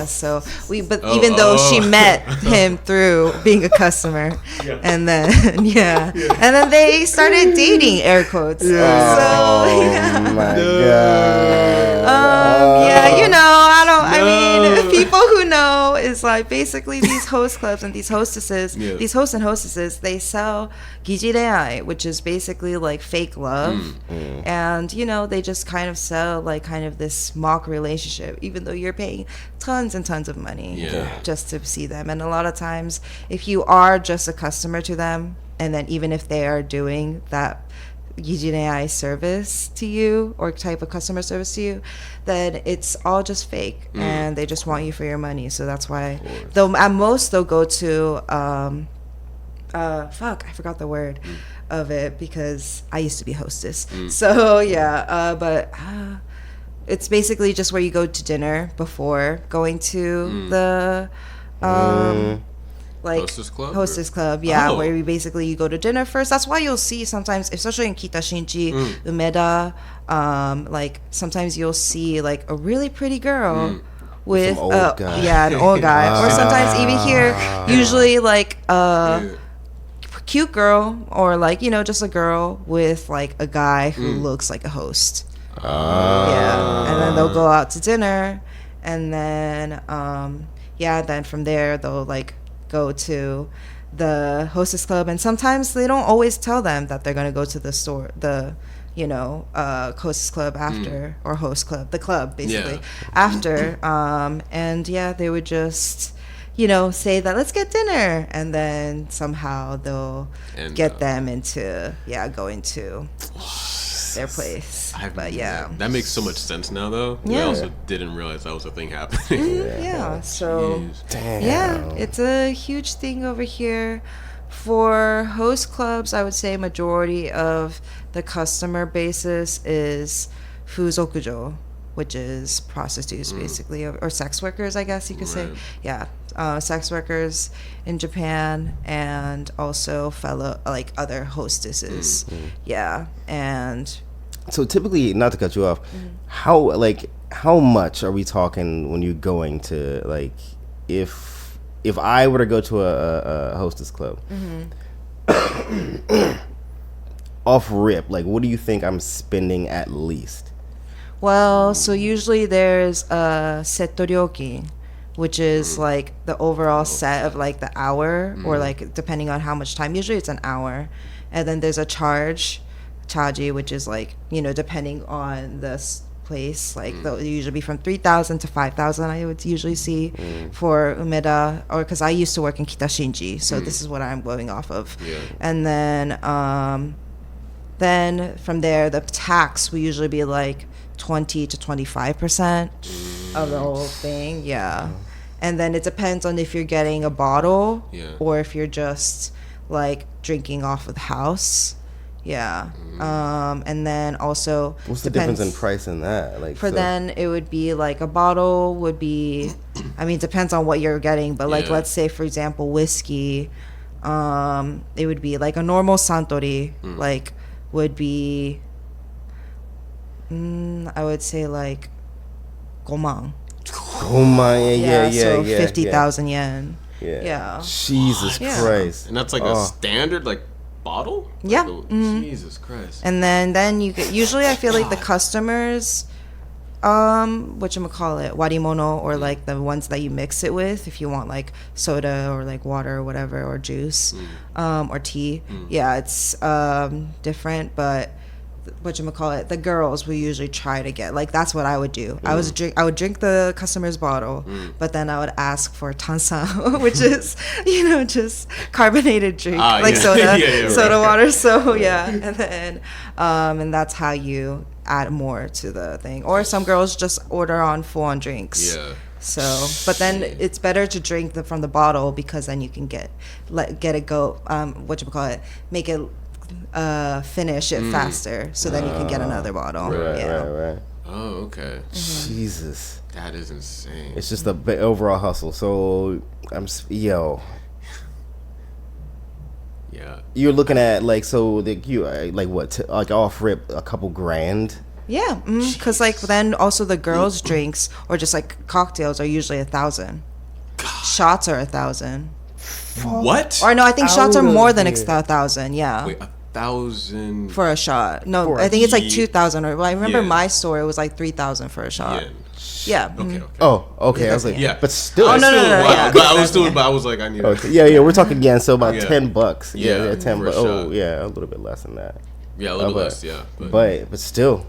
so even though she met him through being a customer, and then and then they started dating, air quotes. Oh my god. I mean, people who know is like basically these host clubs and these hostesses, these hosts and hostesses, they sell gijireai, which is basically like fake love, and they just kind of sell like kind of this mock relationship, even though you're paying tons and tons of money just to see them. And a lot of times, if you are just a customer to them, and then even if they are doing that gijireai service to you or type of customer service to you, then it's all just fake, and they just want you for your money. So that's why, though at most they'll go to I forgot the word of it, because I used to be a hostess. So but it's basically just where you go to dinner before going to the like hostess club, where you go to dinner first. That's why you'll see sometimes, especially in Kitashinchi, Umeda, like sometimes you'll see like a really pretty girl with an old guy. An old guy, or sometimes even here, usually like cute girl, or like just a girl with like a guy who looks like a host. And then they'll go out to dinner, and then then from there they'll like go to the hostess club, and sometimes they don't always tell them that they're going to go to the store, the Hostess Club after, or Host Club, the club basically, Yeah. after. And yeah, they would just, say that let's get dinner, and then somehow they'll get them into going to their place. But yeah, that makes so much sense now, though. Yeah. I also didn't realize that was a thing happening. Yeah. So Jeez. Damn. yeah, it's a huge thing over here. For host clubs, I would say majority of the customer basis is fuzokujo, which is prostitutes basically, or sex workers, I guess you could say. Yeah, sex workers in Japan, and also fellow other hostesses. Yeah, and So typically, not to cut you off, how much are we talking when you're going to, like, if I were to go to a hostess club, off rip, like, what do you think I'm spending at least? well, so usually there's a settoryoki, which is like the overall set of like the hour, or like depending on how much time. Usually it's an hour, and then there's a chaji, which is like depending on the place. Like they'll usually be from 3,000 to 5,000. I would usually see for Umeda, or because I used to work in Kitashinji, so this is what I'm going off of. Yeah. And then from there, the tax will usually be like 20 to 25% of the whole thing. Yeah. And then it depends on if you're getting a bottle or if you're just like drinking off of the house. Yeah. And then also What's the difference in price in that? Like, then it would be like a bottle would be, I mean, it depends on what you're getting, but like let's say for example whiskey, it would be like a normal Suntory like would be I would say like 5만. Oh my, yeah. So 50,000 yen. Yeah. Jesus Christ. And that's like a standard like bottle? Yeah. Like Jesus Christ. And then you get, usually I feel like the customers, whatchamacallit, warimono, or like the ones that you mix it with, if you want like soda or like water or whatever, or juice, or tea. Yeah, it's different, but whatchamacallit, the girls will usually try to get, like, that's what I would do. I would drink the customer's bottle, but then I would ask for tansan, which is, just carbonated drink, soda water. So and then and that's how you add more to the thing. Or some girls just order on full-on drinks. Yeah. So, but then it's better to drink from the bottle, because then you can get it go, make it finish it faster, so then you can get another bottle. Right. Oh, okay. Jesus, that is insane. It's just the overall hustle. So you're looking at like, so like off rip a couple grand. Yeah, because like then also the girls' drinks or just like cocktails are usually 1,000. Shots are 1,000. What? Or no, I think shots are more than 1,000. Yeah. Wait, 1,000 for a shot? No, I think it's like 2,000. Or I remember my store, it was like 3,000 for a shot. Yeah. Okay. Oh, okay. I was like, but still. Oh no. I was like, I need. Okay. Yeah. We're talking yen, so about $10. Yeah, $10. Oh, yeah, a little bit less than that. Yeah, a little less. Yeah, but still,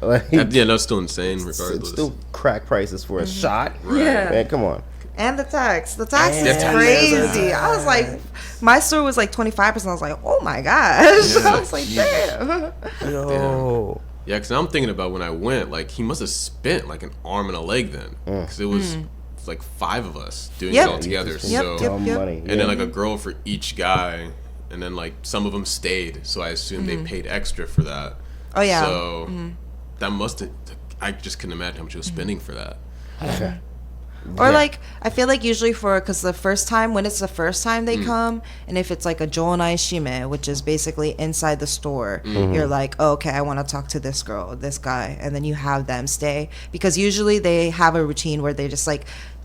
like, that's still insane. Regardless, it's still crack prices for a shot. Right. Yeah, man, come on. And the tax is crazy. I was like, my store was like 25%. I was like, oh my gosh. I was like, damn. Yo. Yeah, because I'm thinking about when I went, like, he must have spent like an arm and a leg then, because it was like 5 of us doing it all together. Money. And then like a girl for each guy, and then like some of them stayed, so I assume they paid extra for that. Oh yeah. So that must have. I just couldn't imagine how much he was spending for that. Okay. Or like, I feel like usually because the first time they come, and if it's like a jonai shime, which is basically inside the store, you're like, oh, okay, I want to talk to this girl, this guy, and then you have them stay, because usually they have a routine where they just like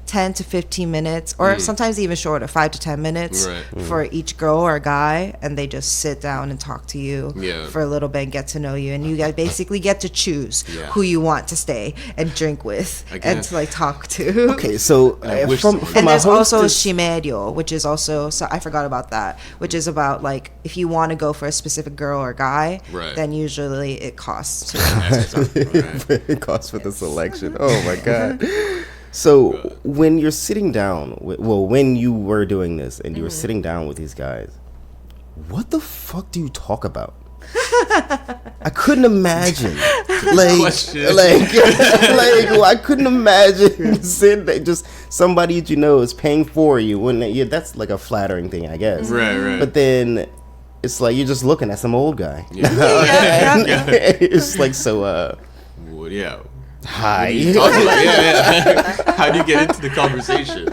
10 to 15 minutes, or sometimes even shorter, 5 to 10 minutes for each girl or guy, and they just sit down and talk to you for a little bit and get to know you, and you guys basically get to choose who you want to stay and drink with and to like talk to. Okay, so and there's also shimeryo, which is also, so I forgot about that, which is about like if you want to go for a specific girl or guy, then usually it costs. It costs for the selection. Oh my god. So when you're sitting down, when you were doing this and you were sitting down with these guys, what the fuck do you talk about? I couldn't imagine. I couldn't imagine sitting there, just somebody that you know is paying for you. That's like a flattering thing, I guess. Right. But then it's like you're just looking at some old guy. It's like so. Hi. How do you get into the conversation?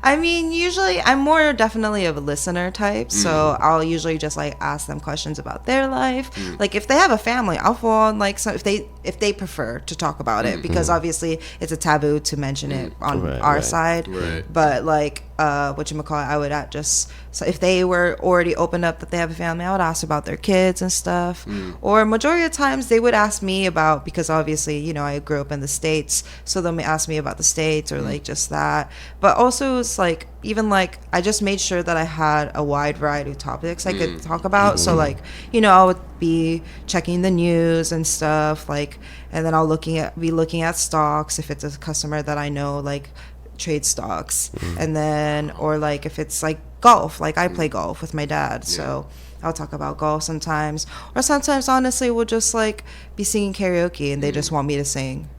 I mean, usually I'm more definitely of a listener type, so I'll usually just like ask them questions about their life. Like if they have a family, I'll fall on like if they prefer to talk about it, because obviously it's a taboo to mention it on our side. But like whatchamacallit, I would so if they were already opened up that they have a family, I would ask about their kids and stuff. Or majority of the times they would ask me about, because obviously, you know, I grew up in the States, so they'll ask me about the States or like just that. But also it's like, even like I just made sure that I had a wide variety of topics I could talk about. So like, you know, I would be checking the news and stuff, like, and then I'll be looking at stocks if it's a customer that I know, like trade stocks. And then, or like if it's like golf, like I play golf with my dad, so I'll talk about golf sometimes. Or sometimes honestly we'll just like be singing karaoke and they just want me to sing.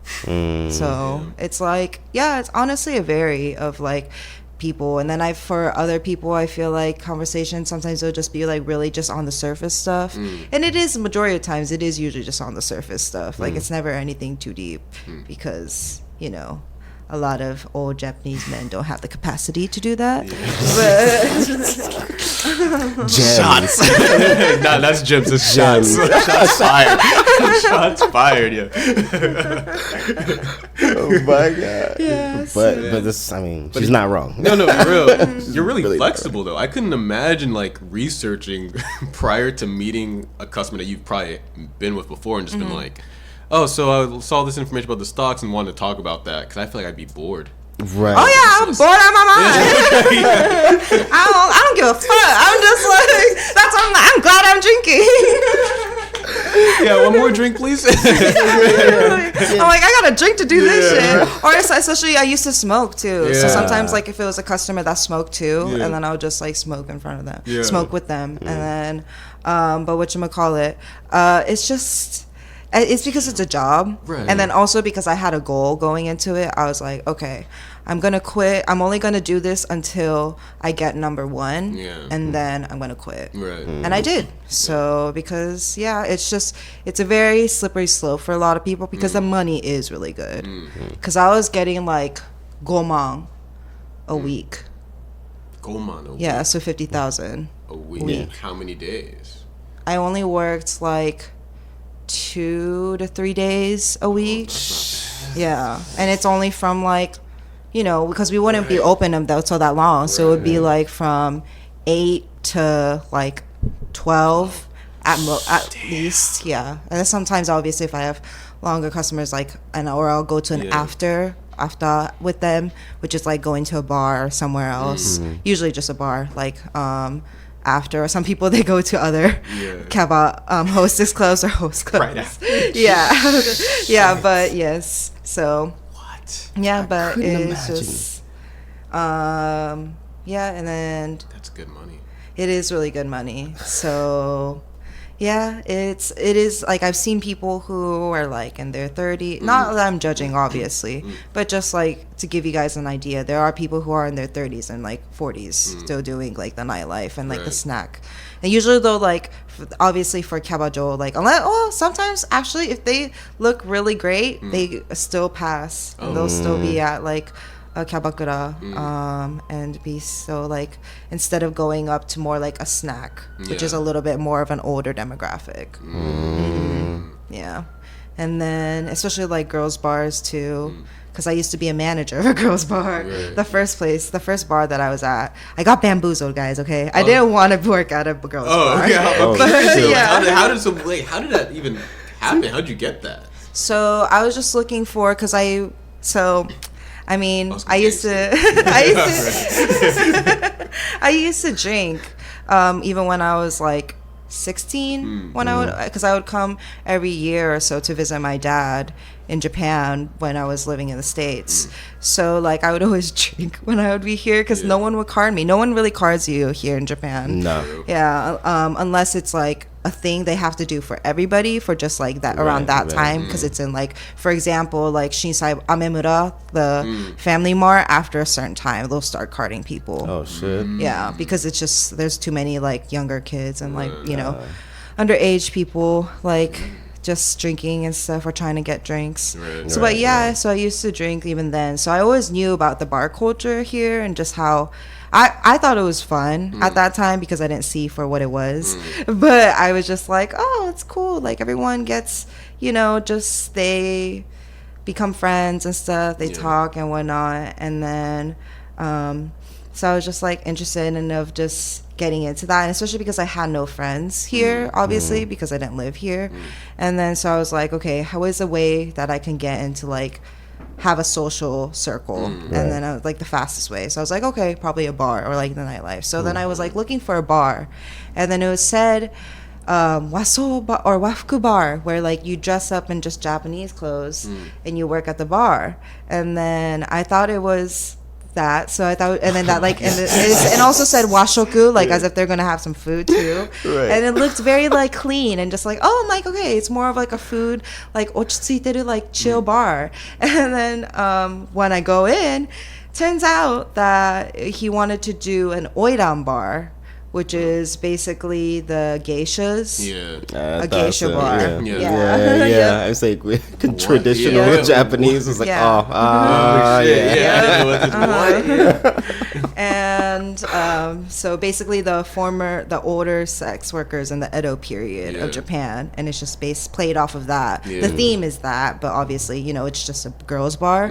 So it's like, it's honestly a vary of like people. And then for other people, I feel like conversation sometimes it'll just be like really just on the surface stuff. And it is, majority of times it is usually just on the surface stuff. Like it's never anything too deep, because you know, a lot of old Japanese men don't have the capacity to do that. Shots. Nah, that's gems. It's shots. Shots fired. Shots fired. Yeah. Oh my god. But this, I mean, she's not wrong. No, you're real. You're really flexible though. I couldn't imagine like researching prior to meeting a customer that you've probably been with before and just been like, oh, so I saw this information about the stocks and wanted to talk about that, because I feel like I'd be bored. Right. Oh yeah, I'm bored out of my mind. I don't give a fuck. I'm just like, I'm glad I'm drinking. Yeah, one more drink, please. I'm like, I got a drink to do this shit. Or especially, I used to smoke too. So sometimes, like, if it was a customer that smoked too, and then I would just like smoke in front of them, smoke with them, and then, but whatchamacallit, it's because it's a job. And then also because I had a goal going into it. I was like, okay, I'm going to quit. I'm only going to do this until I get number one. And then I'm going to quit. And I did. So because, it's a very slippery slope for a lot of people, because the money is really good. Because I was getting like gomang a week. Gomang a week? Yeah, so 50,000 a week. How many days? I only worked like 2 to 3 days a week. And it's only from like, you know, because we wouldn't be open until that long, so it would be like from 8 to like 12 at least. And then sometimes obviously if I have longer customers, like, or I'll go to an after with them, which is like going to a bar or somewhere else, usually just a bar, like after. Or some people, they go to other kaba hostess clubs or host clubs. But yes, so but it's just and then that's good money. It is really good money. So it is like, I've seen people who are like in their 30s, not that I'm judging obviously, but just like to give you guys an idea, there are people who are in their 30s and like 40s still doing like the nightlife and like the snack. And usually though, like obviously for kabajo, like sometimes actually if they look really great, they still pass and they'll still be at like a kabakura, and be so like, instead of going up to more like a snack, which is a little bit more of an older demographic. And then especially like girls bars too, because I used to be a manager of a girls' bar. Right. The first bar that I was at, I got bamboozled, guys. Okay, I didn't want to work at a girls' bar. Okay. Yeah. How did that even happen? How'd you get that? So I was just looking for, because I used to drink even when I was like 16, because I would come every year or so to visit my dad in Japan when I was living in the States. So like I would always drink when I would be here, because no one would card me. No one really cards you here in Japan. No. Yeah, unless it's like a thing they have to do for everybody for just like that around that time, because it's in like, for example, like Shinsai Amemura, the family mart, after a certain time they'll start carding people. Oh shit. Yeah, because it's just there's too many like younger kids and like underage people like just drinking and stuff, or trying to get drinks. So I used to drink even then, so I always knew about the bar culture here and just how I thought it was fun at that time, because I didn't see for what it was. But I was just like, oh, it's cool. Like everyone gets, just they become friends and stuff. They talk and whatnot. And then, so I was just like interested in of just getting into that. And especially because I had no friends here, obviously, because I didn't live here. And then, so I was like, okay, how is a way that I can get into like, have a social circle? And then I was like the fastest way, so I was like, okay, probably a bar or like the nightlife. So then I was like looking for a bar, and then it was said waso bar or wafuku bar, where like you dress up in just Japanese clothes and you work at the bar. And then I thought it was that, so I thought, and then that like, and it also said washoku, like as if they're gonna have some food too, and it looked very like clean and just like, oh, I'm like, okay, it's more of like a food like ochitsuiteru, like chill bar. And then when I go in, turns out that he wanted to do an oiran bar, which is basically the geishas. A geisha bar. Yeah. I was like, traditional Japanese was like, And so basically the older sex workers in the Edo period of Japan, and it's just played off of that. The theme is that, but obviously, it's just a girls' bar.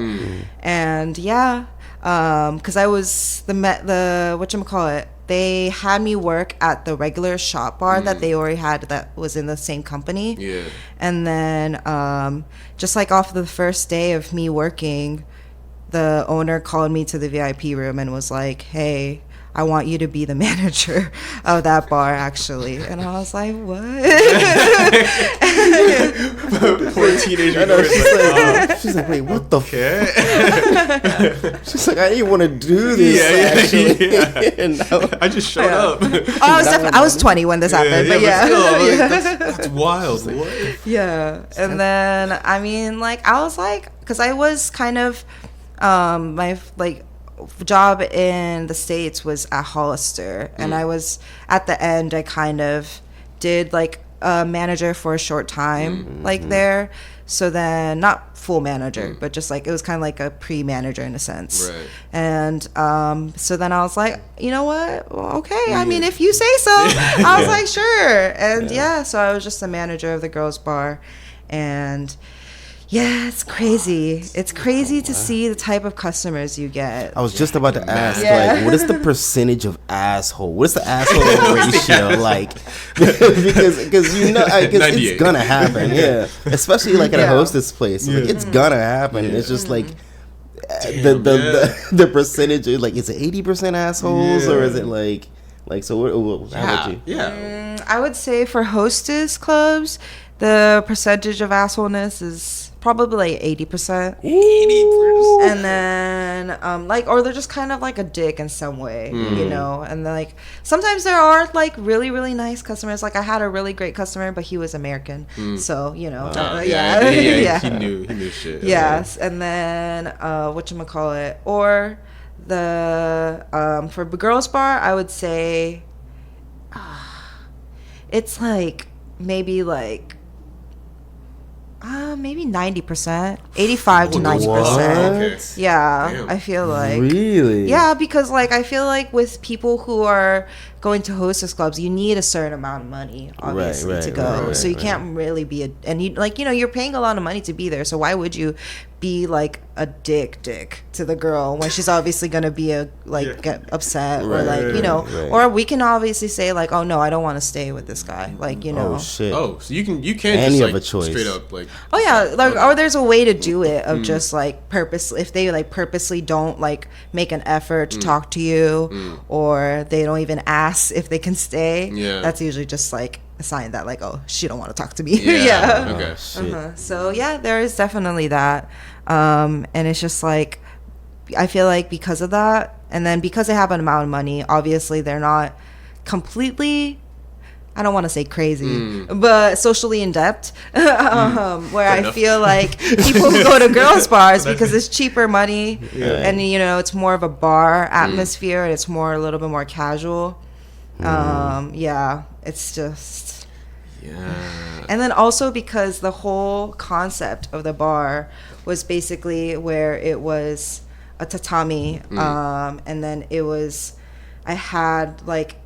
And because I was the whatchamacallit, they had me work at the regular shop bar that they already had that was in the same company. And then just like off the first day of me working, the owner called me to the VIP room and was like, hey, I want you to be the manager of that bar, actually. And I was like, what? Poor teenager. She's like, wait, what the fuck? She's like, I didn't want to do this, actually. I just showed up. I was 20 when this happened, but still, that's wild. What? Yeah. And then, I mean, like, I was like, because I was kind of, my, like, job in the States was at Hollister, and I was at the end, I kind of did like a manager for a short time like there. So then, not full manager, but just like it was kind of like a pre-manager in a sense. And so then I was like, you know what, well, okay, I mean, if you say so. I was like, sure. And so I was just the manager of the girls' bar. And it's crazy. It's crazy to see the type of customers you get. I was just about to ask, like, what is the percentage of asshole? What is the asshole ratio like? because it's gonna happen, especially like at a hostess place. Like, it's gonna happen. It's just like the percentage is like, is it 80% assholes or is it like so? How about you? I would say for hostess clubs, the percentage of assholeness is probably like 80%. 80%. And then, like, or they're just kind of like a dick in some way, and then, like, sometimes there are like really, really nice customers. Like, I had a really great customer, but he was American. So, he knew shit. Yes. And then, whatchamacallit, or the, for girls' bar, I would say, it's like, maybe like, maybe 90%, 85 to 90%. What? Yeah, Damn. I feel like. Really? Yeah, because like I feel like with people who are going to hostess clubs, you need a certain amount of money, obviously, to go. So you can't really be and you like you're paying a lot of money to be there. So why would you be like a dick to the girl when she's obviously gonna be get upset or like you know, or we can obviously say like, oh no, I don't want to stay with this guy, like you know. Oh shit. Oh, so you can and just you like have a choice. straight up like. Oh yeah, like or there's a way to do it of just like purposely, if they like purposely don't like make an effort to talk to you, or they don't even ask if they can stay. Yeah. That's usually just like a sign that like, oh, she don't want to talk to me. Yeah. Okay. Oh, shit. So yeah, there is definitely that, and it's just like I feel like because of that, and then because they have an amount of money, obviously they're not completely, I don't want to say crazy, but socially in debt, where I feel like people who go to girls bars because it's cheaper money, and you know it's more of a bar atmosphere, and it's more a little bit more casual. Yeah, it's just. Yeah. And then also because the whole concept of the bar was basically where it was a tatami, and then I had like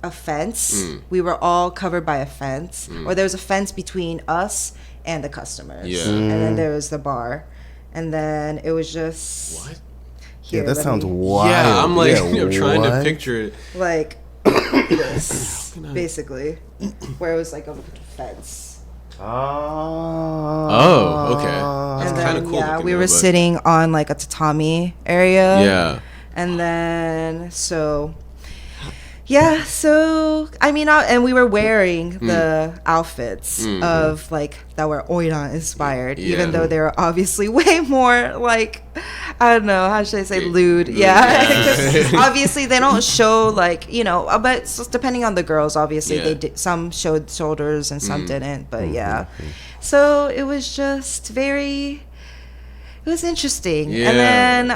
a fence. We were all covered by a fence, or there was a fence between us and the customers. Yeah. And then there was the bar, and then it was just What? here. Yeah, that sounds wild. Yeah, I'm like I'm trying to what? picture it. like this, basically, where it was like a fence. Oh, okay. That's And kind then of cool. yeah, looking we though, were but- sitting on like a tatami area. Yeah. And then so I mean, and we were wearing the outfits of like that were oira inspired, even though they were obviously way more like, I don't know, how should I say, lewd. Yeah. 'Cause obviously they don't show like, you know, but depending on the girls, obviously they did, some showed shoulders and some didn't, but yeah. So it was just it was interesting. Yeah. And then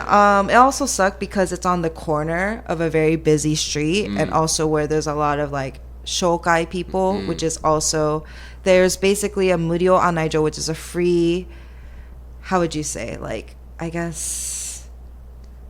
it also sucked because it's on the corner of a very busy street, and also where there's a lot of like shokai people, which is also, there's basically a murio anaijo, which is a free, how would you say, like, I guess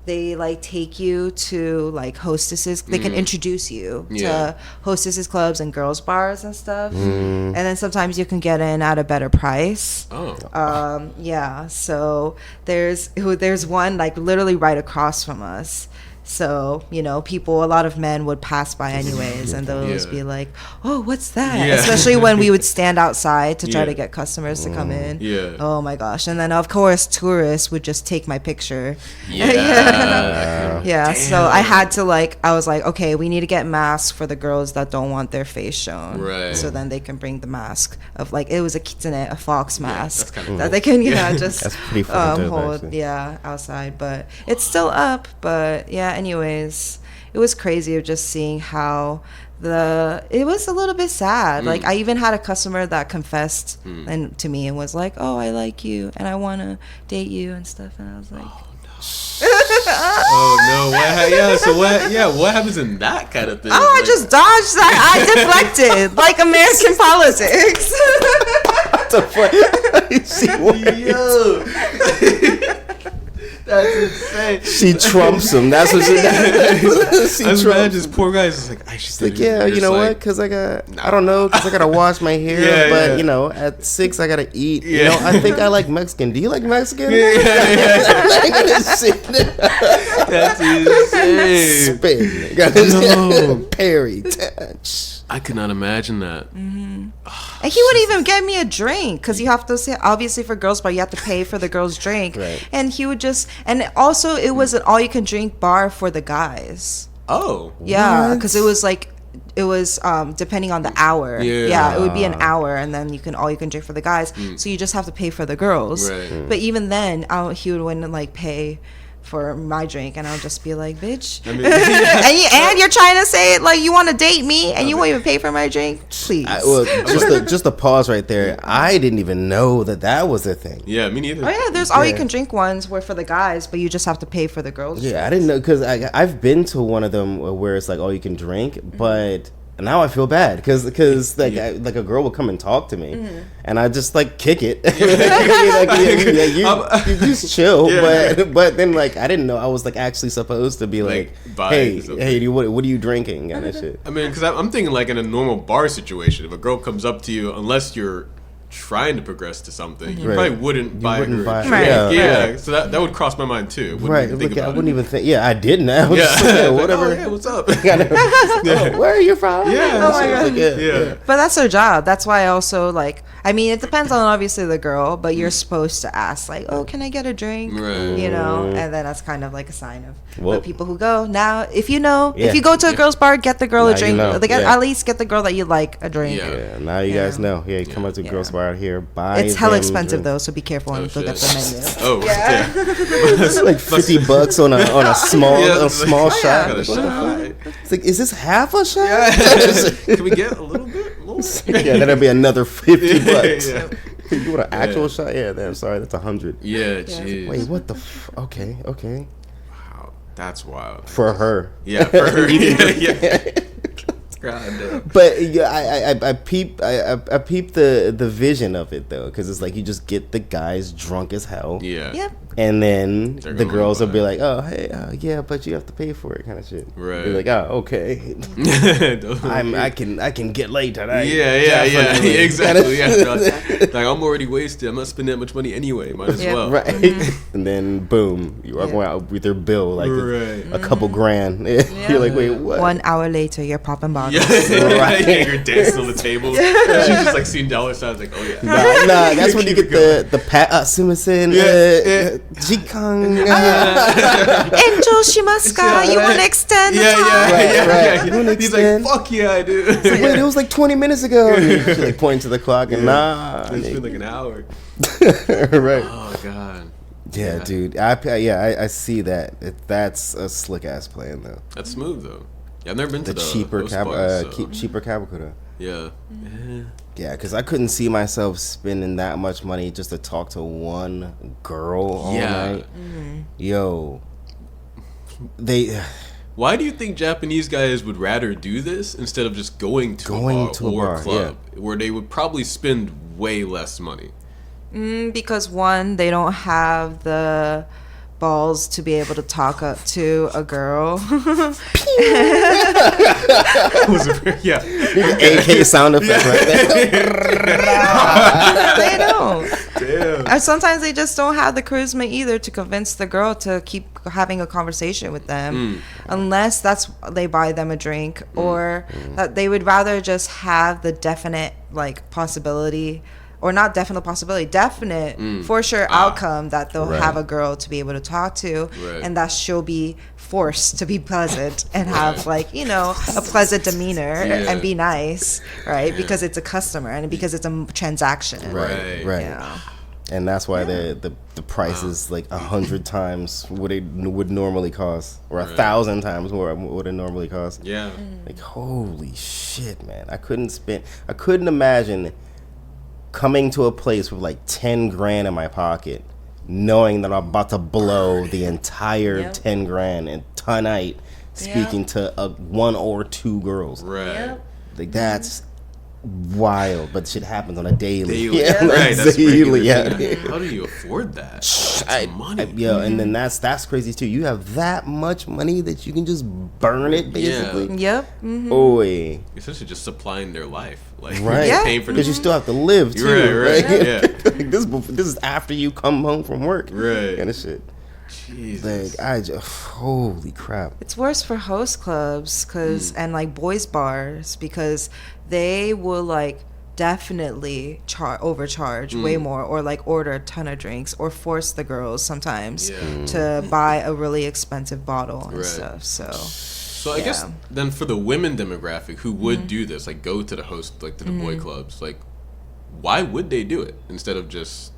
they like take you to like hostesses, they can introduce you to hostesses clubs and girls bars and stuff, and then sometimes you can get in at a better price. Yeah, so there's one like literally right across from us. So, you know, a lot of men would pass by anyways, and those be like, oh, what's that? Yeah. Especially when we would stand outside to try to get customers to come in. Yeah. Oh my gosh. And then, of course, tourists would just take my picture. Yeah. Yeah. So I had to I was like, okay, we need to get masks for the girls that don't want their face shown. Right. So then they can bring the mask of it was a kitsune, a fox mask that's kinda that they can, just That's pretty fucking dope, hold, actually. outside. But it's still up. But yeah, anyways, it was crazy of just seeing how it was a little bit sad. Like I even had a customer that confessed and to me and was like, oh, I like you and I want to date you and stuff. And I was like, Oh no! What happens in that kind of thing? oh, I just dodged that. I deflected like American politics. That's insane. She trumps him. That's what she does. She I trumps imagine him. this poor guy's just like, I should. Like, yeah, you know what? Because I don't know, because I gotta wash my hair. Yeah, but yeah. you know, at 6 I gotta eat. You Yeah. know, I think I like Mexican. Do you like Mexican? That's insane. Spin. No. Parry. Touch. I could not imagine that. And he would even get me a drink because you have to say, obviously for girls bar you have to pay for the girls drink, Right. and he would just, and also it was an all you can drink bar for the guys. Oh. Yeah, because it was depending on the hour. Yeah. It would be an hour, and then you can drink for the guys. So you just have to pay for the girls. Right. But even then, he would wouldn't pay for my drink, and I'll just be like, bitch. I mean, and you're trying to say you want to date me, and you won't even pay for my drink? Please. Just a pause right there. I didn't even know that was a thing. yeah, me neither. Oh yeah, there's all you can drink ones where for the guys, but you just have to pay for the girls. Yeah, I didn't know, because I've been to one of them where it's like all you can drink, but now I feel bad because like a girl will come and talk to me, and I just kick it. You just chill, but then I didn't know I was actually supposed to be buying hey, something. what are you drinking, kind of shit. I mean, because I'm thinking in a normal bar situation, if a girl comes up to you, unless you're trying to progress to something, you Right. probably wouldn't buy her a drink. Right. Yeah. So that would cross my mind too. Right. I wouldn't even think. Yeah, I didn't. I was just Yeah. like, whatever. Oh, yeah, what's up? Oh, where are you from? Yeah. Oh my God. Yeah. But that's their job. That's why I also like. I mean, it depends on obviously the girl, but you're supposed to ask like, "Oh, can I get a drink?" Right. You know, and then that's kind of like a sign of. Well- But people who go now, if you know, Yeah. if you go to a girl's bar, get the girl Now a you drink. know. Like, Yeah. at least get the girl that you like a drink. Yeah. Yeah, now you guys know. Yeah, you come out to a girl Yeah. spot out here, buy. It's hella them expensive drinks. though, so be careful and look at the menu. Oh, Yeah. It's like $50 on a small Yeah, small like, shot. got a shot. It's like, is this half a shot? Can we get a little bit more? Yeah, that'll be another $50. Yeah. You want an actual Yeah. shot? Yeah, I'm sorry, that's 100. Yeah, jeez. Wait, what the? Okay. Wow, that's wild. For her. Yeah, for her. yeah. God damn. But yeah, I peep the vision of it though, because it's like you just get the guys drunk as hell, Yeah. Yep. and then They're the gonna girls will buy be it. like, oh hey, yeah, but you have to pay for it, kind of shit. Right. You're like, oh okay, I can get laid tonight. Yeah, Definitely. exactly. Yeah, like I'm already wasted. I'm not spending that much money anyway. Might as Yeah. well. Right, and then boom, you are going out with your bill like Right. a couple grand. You're like, wait, what? 1 hour later, you're popping bottles. Yeah, Right. yeah, you're dancing on the table. She's just like seeing dollar signs, like, oh yeah. Nah, that's when you Keep get the pat sumimasen, Yeah. jikang. Angel Shimaska, you want to extend the time? Right. yeah. You wanna He's extend? like, fuck yeah, I do. Wait, it was like 20 minutes ago. And she like pointing to the clock and nah. It's been like an hour. Right. Oh god. Yeah, dude. I see that. That's a slick ass plan though. That's smooth though. Yeah, I've never been The to cheaper those bars, so. cheaper Kabukido. Yeah. Yeah, because I couldn't see myself spending that much money just to talk to one girl all night. Yo, Why do you think Japanese guys would rather do this instead of just going to a bar or club where they would probably spend way less money? Because one, they don't have the balls to be able to talk up to a girl. Yeah. AK sound effect right there. They don't. Damn. And sometimes they just don't have the charisma either to convince the girl to keep having a conversation with them, unless that's they buy them a drink, or that they would rather just have the definite like possibility, or not definite possibility, definite for sure outcome that they'll have a girl to be able to talk to, and that she'll be forced to be pleasant and have like, you know, a pleasant demeanor and be nice, right? Because it's a customer and because it's a transaction. Right. Yeah. And that's why the price is like 100 times what it would normally cost, or 1,000 times more what it normally costs. Yeah. Like holy shit, man! I couldn't imagine coming to a place with like 10 grand in my pocket, knowing that I'm about to blow the entire 10 grand and tonight speaking to one or two girls. Right. Like that's wild, but shit happens on a daily. Daily. Yeah, like, Right. That's daily, regular. How do you afford that? That's money. and then that's crazy too. You have that much money that you can just burn it basically. Yep. Oi. You're essentially just supplying their life. Like, Right. Yeah. paying for Because you still have to live too. Right. Yeah. Like, this is after you come home from work. Right. Kind of shit. Jesus. Like I just holy crap. It's worse for host clubs and like boys bars, because they will like definitely overcharge way more, or like order a ton of drinks, or force the girls sometimes to buy a really expensive bottle and stuff. So I guess then for the women demographic who would do this, like go to the host, like to the boy clubs, like why would they do it instead of just,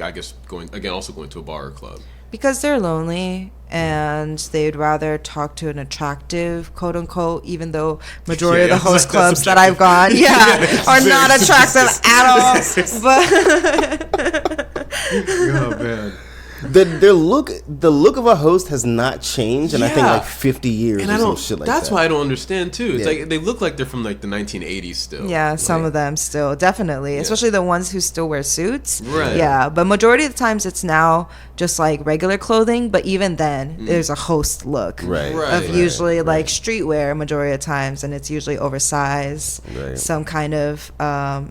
I guess, going to a bar or club? because they're lonely and they'd rather talk to an attractive, quote unquote, even though majority of the host clubs that I've gone, are not attractive at all. But Oh man. the look of a host has not changed in I think like 50 years and or some shit like that's that. why I don't understand too. It's like they look like they're from like the 1980s still. Yeah, like, some of them still, definitely, especially the ones who still wear suits. Right. Yeah, but majority of the times it's now just like regular clothing. But even then, there's a host look of usually like streetwear majority of times, and it's usually oversized. Right. Some kind of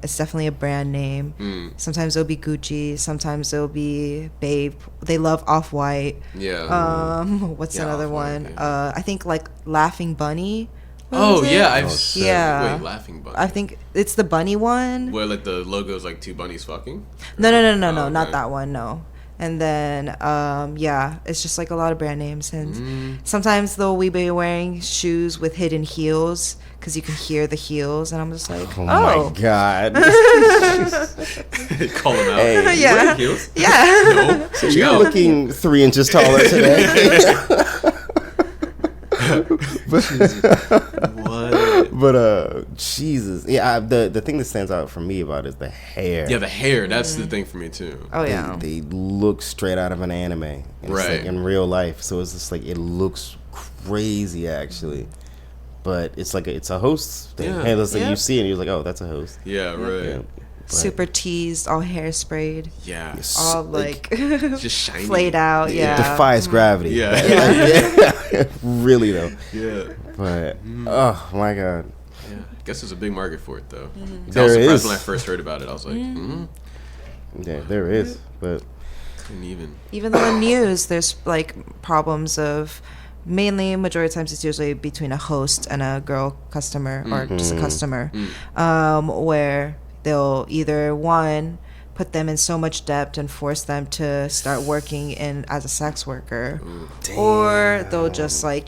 it's definitely a brand name. Sometimes it'll be Gucci. Sometimes it'll be Babe. They love Off-White. Yeah. What's another Off-White, one? yeah. I think like Laughing Bunny. Oh yeah, yeah. Wait, Laughing Bunny. I think it's the bunny one. Where like the logo is like two bunnies fucking. No, not that one. No. And then yeah, it's just like a lot of brand names, and sometimes though we be wearing shoes with hidden heels because you can hear the heels, and I'm just like, oh my god. Call them out. Hey. Yeah. Heels? Yeah. No. So you're looking 3 inches taller today. What? But Jesus, yeah. The thing that stands out for me about it is the hair. Yeah, the hair. That's the thing for me too. Oh yeah. They look straight out of an anime, and it's Right. like in real life. So it's just like it looks crazy actually, but it's like it's a host thing. Yeah. Hey, it's like Yeah. you see it, and you're like, oh, that's a host. Yeah, right. Yeah. But- Super teased, all hairsprayed, Yeah. all like Just shiny. flayed out. It Yeah. defies gravity. Yeah. Yeah. Really though. Yeah. But oh my god, Yeah. I guess there's a big market for it though. I was There surprised is. when I first heard about it. I was like, yeah, there is. But couldn't even. Even though in news, there's like problems of mainly majority of times it's usually between a host and a girl customer or just a customer, where they'll either one put them in so much debt and force them to start working in as a sex worker, or they'll just like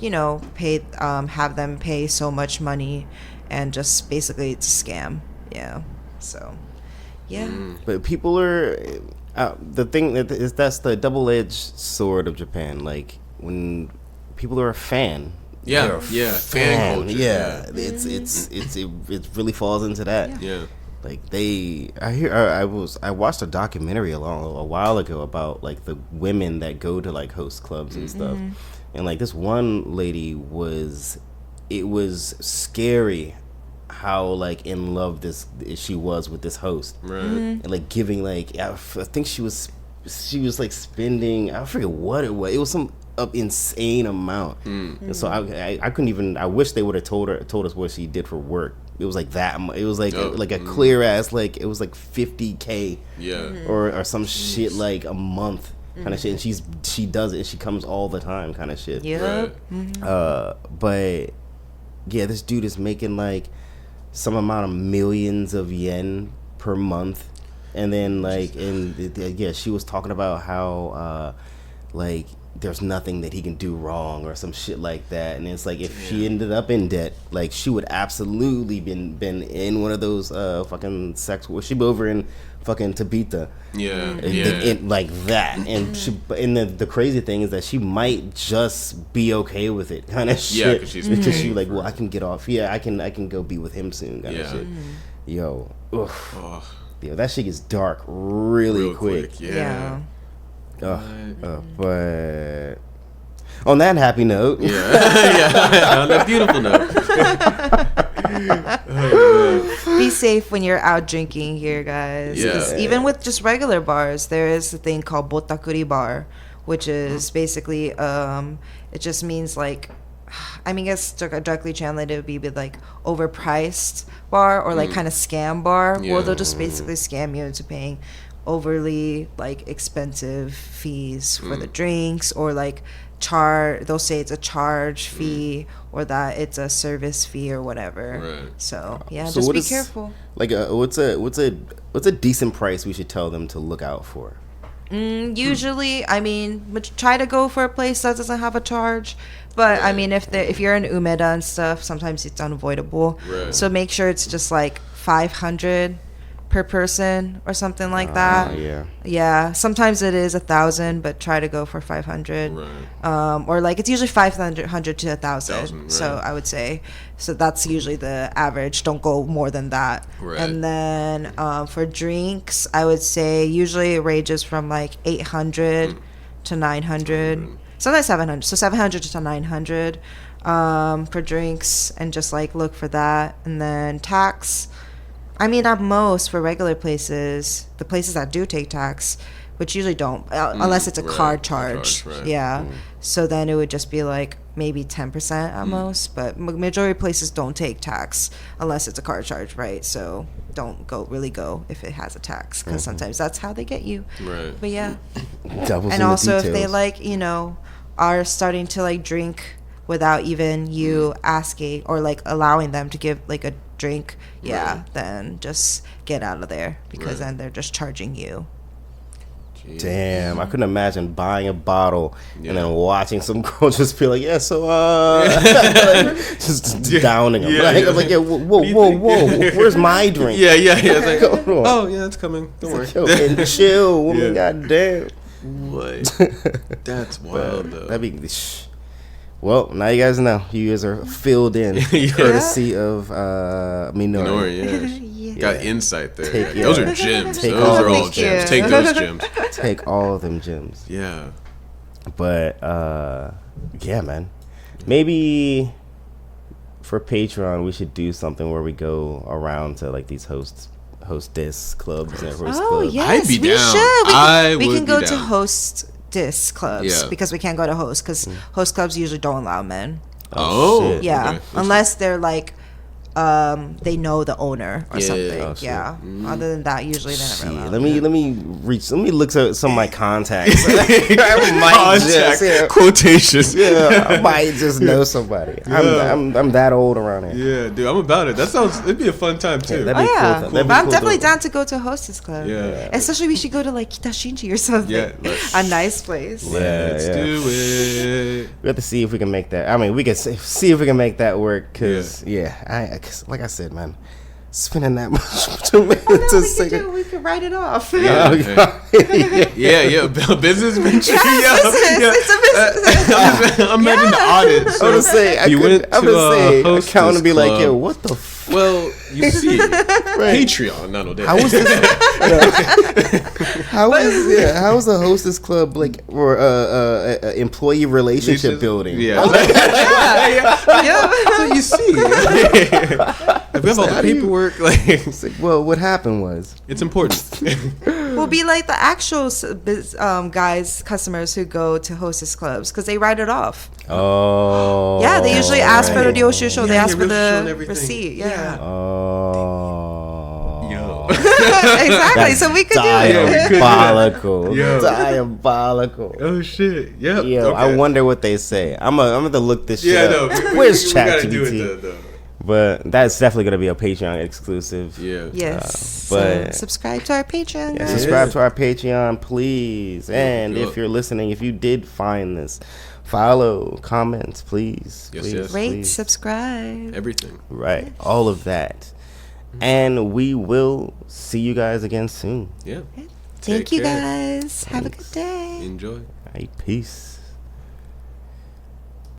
pay have them pay so much money and just basically it's a scam. Yeah. So yeah. But people are the thing that is that's the double-edged sword of Japan. Like when people are a fan, Yeah, they're a yeah, fan culture. Yeah, it really falls into that. Yeah. Like I watched a documentary a while ago about like the women that go to like host clubs and stuff, and like this one lady it was scary how like in love she was with this host, Right. and like giving like I think she was like spending, I forget what it was some insane amount, and so I couldn't even, I wish they would have told us what she did for work. It was like that. It was like a clear ass, like it was like $50K, Yeah. or some shit like a month kind of shit. And she does it. And she comes all the time, kind of shit. Yep. But yeah, this dude is making like some amount of millions of yen per month, and then like yeah, she was talking about how like there's nothing that he can do wrong or some shit like that, and it's like if she ended up in debt, like she would absolutely been in one of those fucking sex. She'd be over in fucking Tabita, like that, and the crazy thing is that she might just be okay with it, kind of shit, because she like, well, I can get off, I can go be with him soon, kind of shit. Yo, that shit gets dark really quick. Yeah. But on that happy note, on that beautiful note, be safe when you're out drinking here, guys. 'Cause even with just regular bars, there is a thing called botakuri bar, which is basically it just means like, I mean, I guess directly translated it would be like overpriced bar or like kind of scam bar, where they'll just basically scam you into paying overly like expensive fees for the drinks, or like they'll say it's a charge fee, or that it's a service fee or whatever. Right. So just be careful. Like what's a decent price we should tell them to look out for? Usually, I mean, try to go for a place that doesn't have a charge. But I mean, if you're in Umeda and stuff, sometimes it's unavoidable. Right. So make sure it's just like 500 per person or something like that. Yeah. Sometimes it is 1,000, but try to go for 500. Right. Or like it's usually 500 to 1,000. 1,000, So right. I would say, so that's usually the average. Don't go more than that. Right. And then for drinks, I would say usually it ranges from like 800 to 900, sometimes 700. So 700 to 900 for drinks, and just like look for that. And then tax, I mean, at most for regular places, the places that do take tax, which usually don't, unless it's a card charge. Yeah. So then it would just be like maybe 10% at most, but majority of places don't take tax unless it's a card charge, right? So don't really go if it has a tax, because sometimes that's how they get you. Right. But yeah. Doubles And in the also if they details. like, you know, are starting to like drink without even you asking or like allowing them to give like a drink, then just get out of there, because then they're just charging you. Damn, I couldn't imagine buying a bottle and then watching some girl just be like, yeah, so just downing them. I'm like, yeah, whoa, where's my drink? Yeah. It's like, Hold on. oh yeah, it's coming. Don't worry. Yo, and chill, woman. Goddamn. What? That's wild though. That'd be. Well, now you guys know. You guys are filled in, courtesy of Minori. Got insight there. Take- Those are gems. Take Those all are all Thank gems. you. Take those gems. Take all of them gems. Yeah. But yeah, man. Maybe for Patreon we should do something where we go around to like these hostess clubs and host Oh clubs. yes, I'd be we down. should. We would can be go to down. hostess clubs because we can't go to host, because host clubs usually don't allow men. Oh. shit. Yeah, okay. unless they're like they know the owner or something. Oh, shit. Yeah. Other than that, usually they never Shit, allow. let me look at some of my contacts. I might just, Contact quotations. I might just know somebody. I'm that old around here. Yeah, dude, I'm about it. It'd be a fun time too. that'd Oh be cool. yeah, That'd but be I'm cool definitely though. down to go to hostess club. Yeah. Especially we should go to like Kitashinji or something. Yeah, A nice place. Let's do it. We have to see if we can make that. I mean, we can see if we can make that work. Cause cause like I said, man, spending that much to We could write it off. Yeah, business venture. It's a business. I'm making the audit. I'm gonna say, I'm gonna say, accountant be like, yo, what the f? Well, you see, Patreon, not no day. How was this? How is a hostess club like or employee relationship building? Yeah. So you see, if we have all the paperwork, like, It's like, well, what happened was it's important. Will be like the actual guys, customers who go to hostess clubs, because they write it off. Oh. Yeah, they usually ask for the right. Ryoshu, they Yeah, ask for Ryoshu and the everything. receipt. Yeah. Oh. Yo. Exactly. So we could do it. Diabolical. Yo. Diabolical. Oh shit. Yep. Yo, Okay. I wonder what they say. I'm gonna look this shit Yeah, up. no. Where's we gotta do it ChatGPT? though. But that's definitely gonna be a Patreon exclusive. Yeah. Yes. but- so subscribe to our Patreon. Yeah, guys. subscribe to our Patreon, please. And Yeah. if you're listening, if you did find this, follow, comment, please. Yes, please, yes. Rate, please. subscribe. Everything. Right, all of that. And we will see you guys again soon. Yeah. Thank Take you care. guys. Have a good day. Enjoy. All right, peace.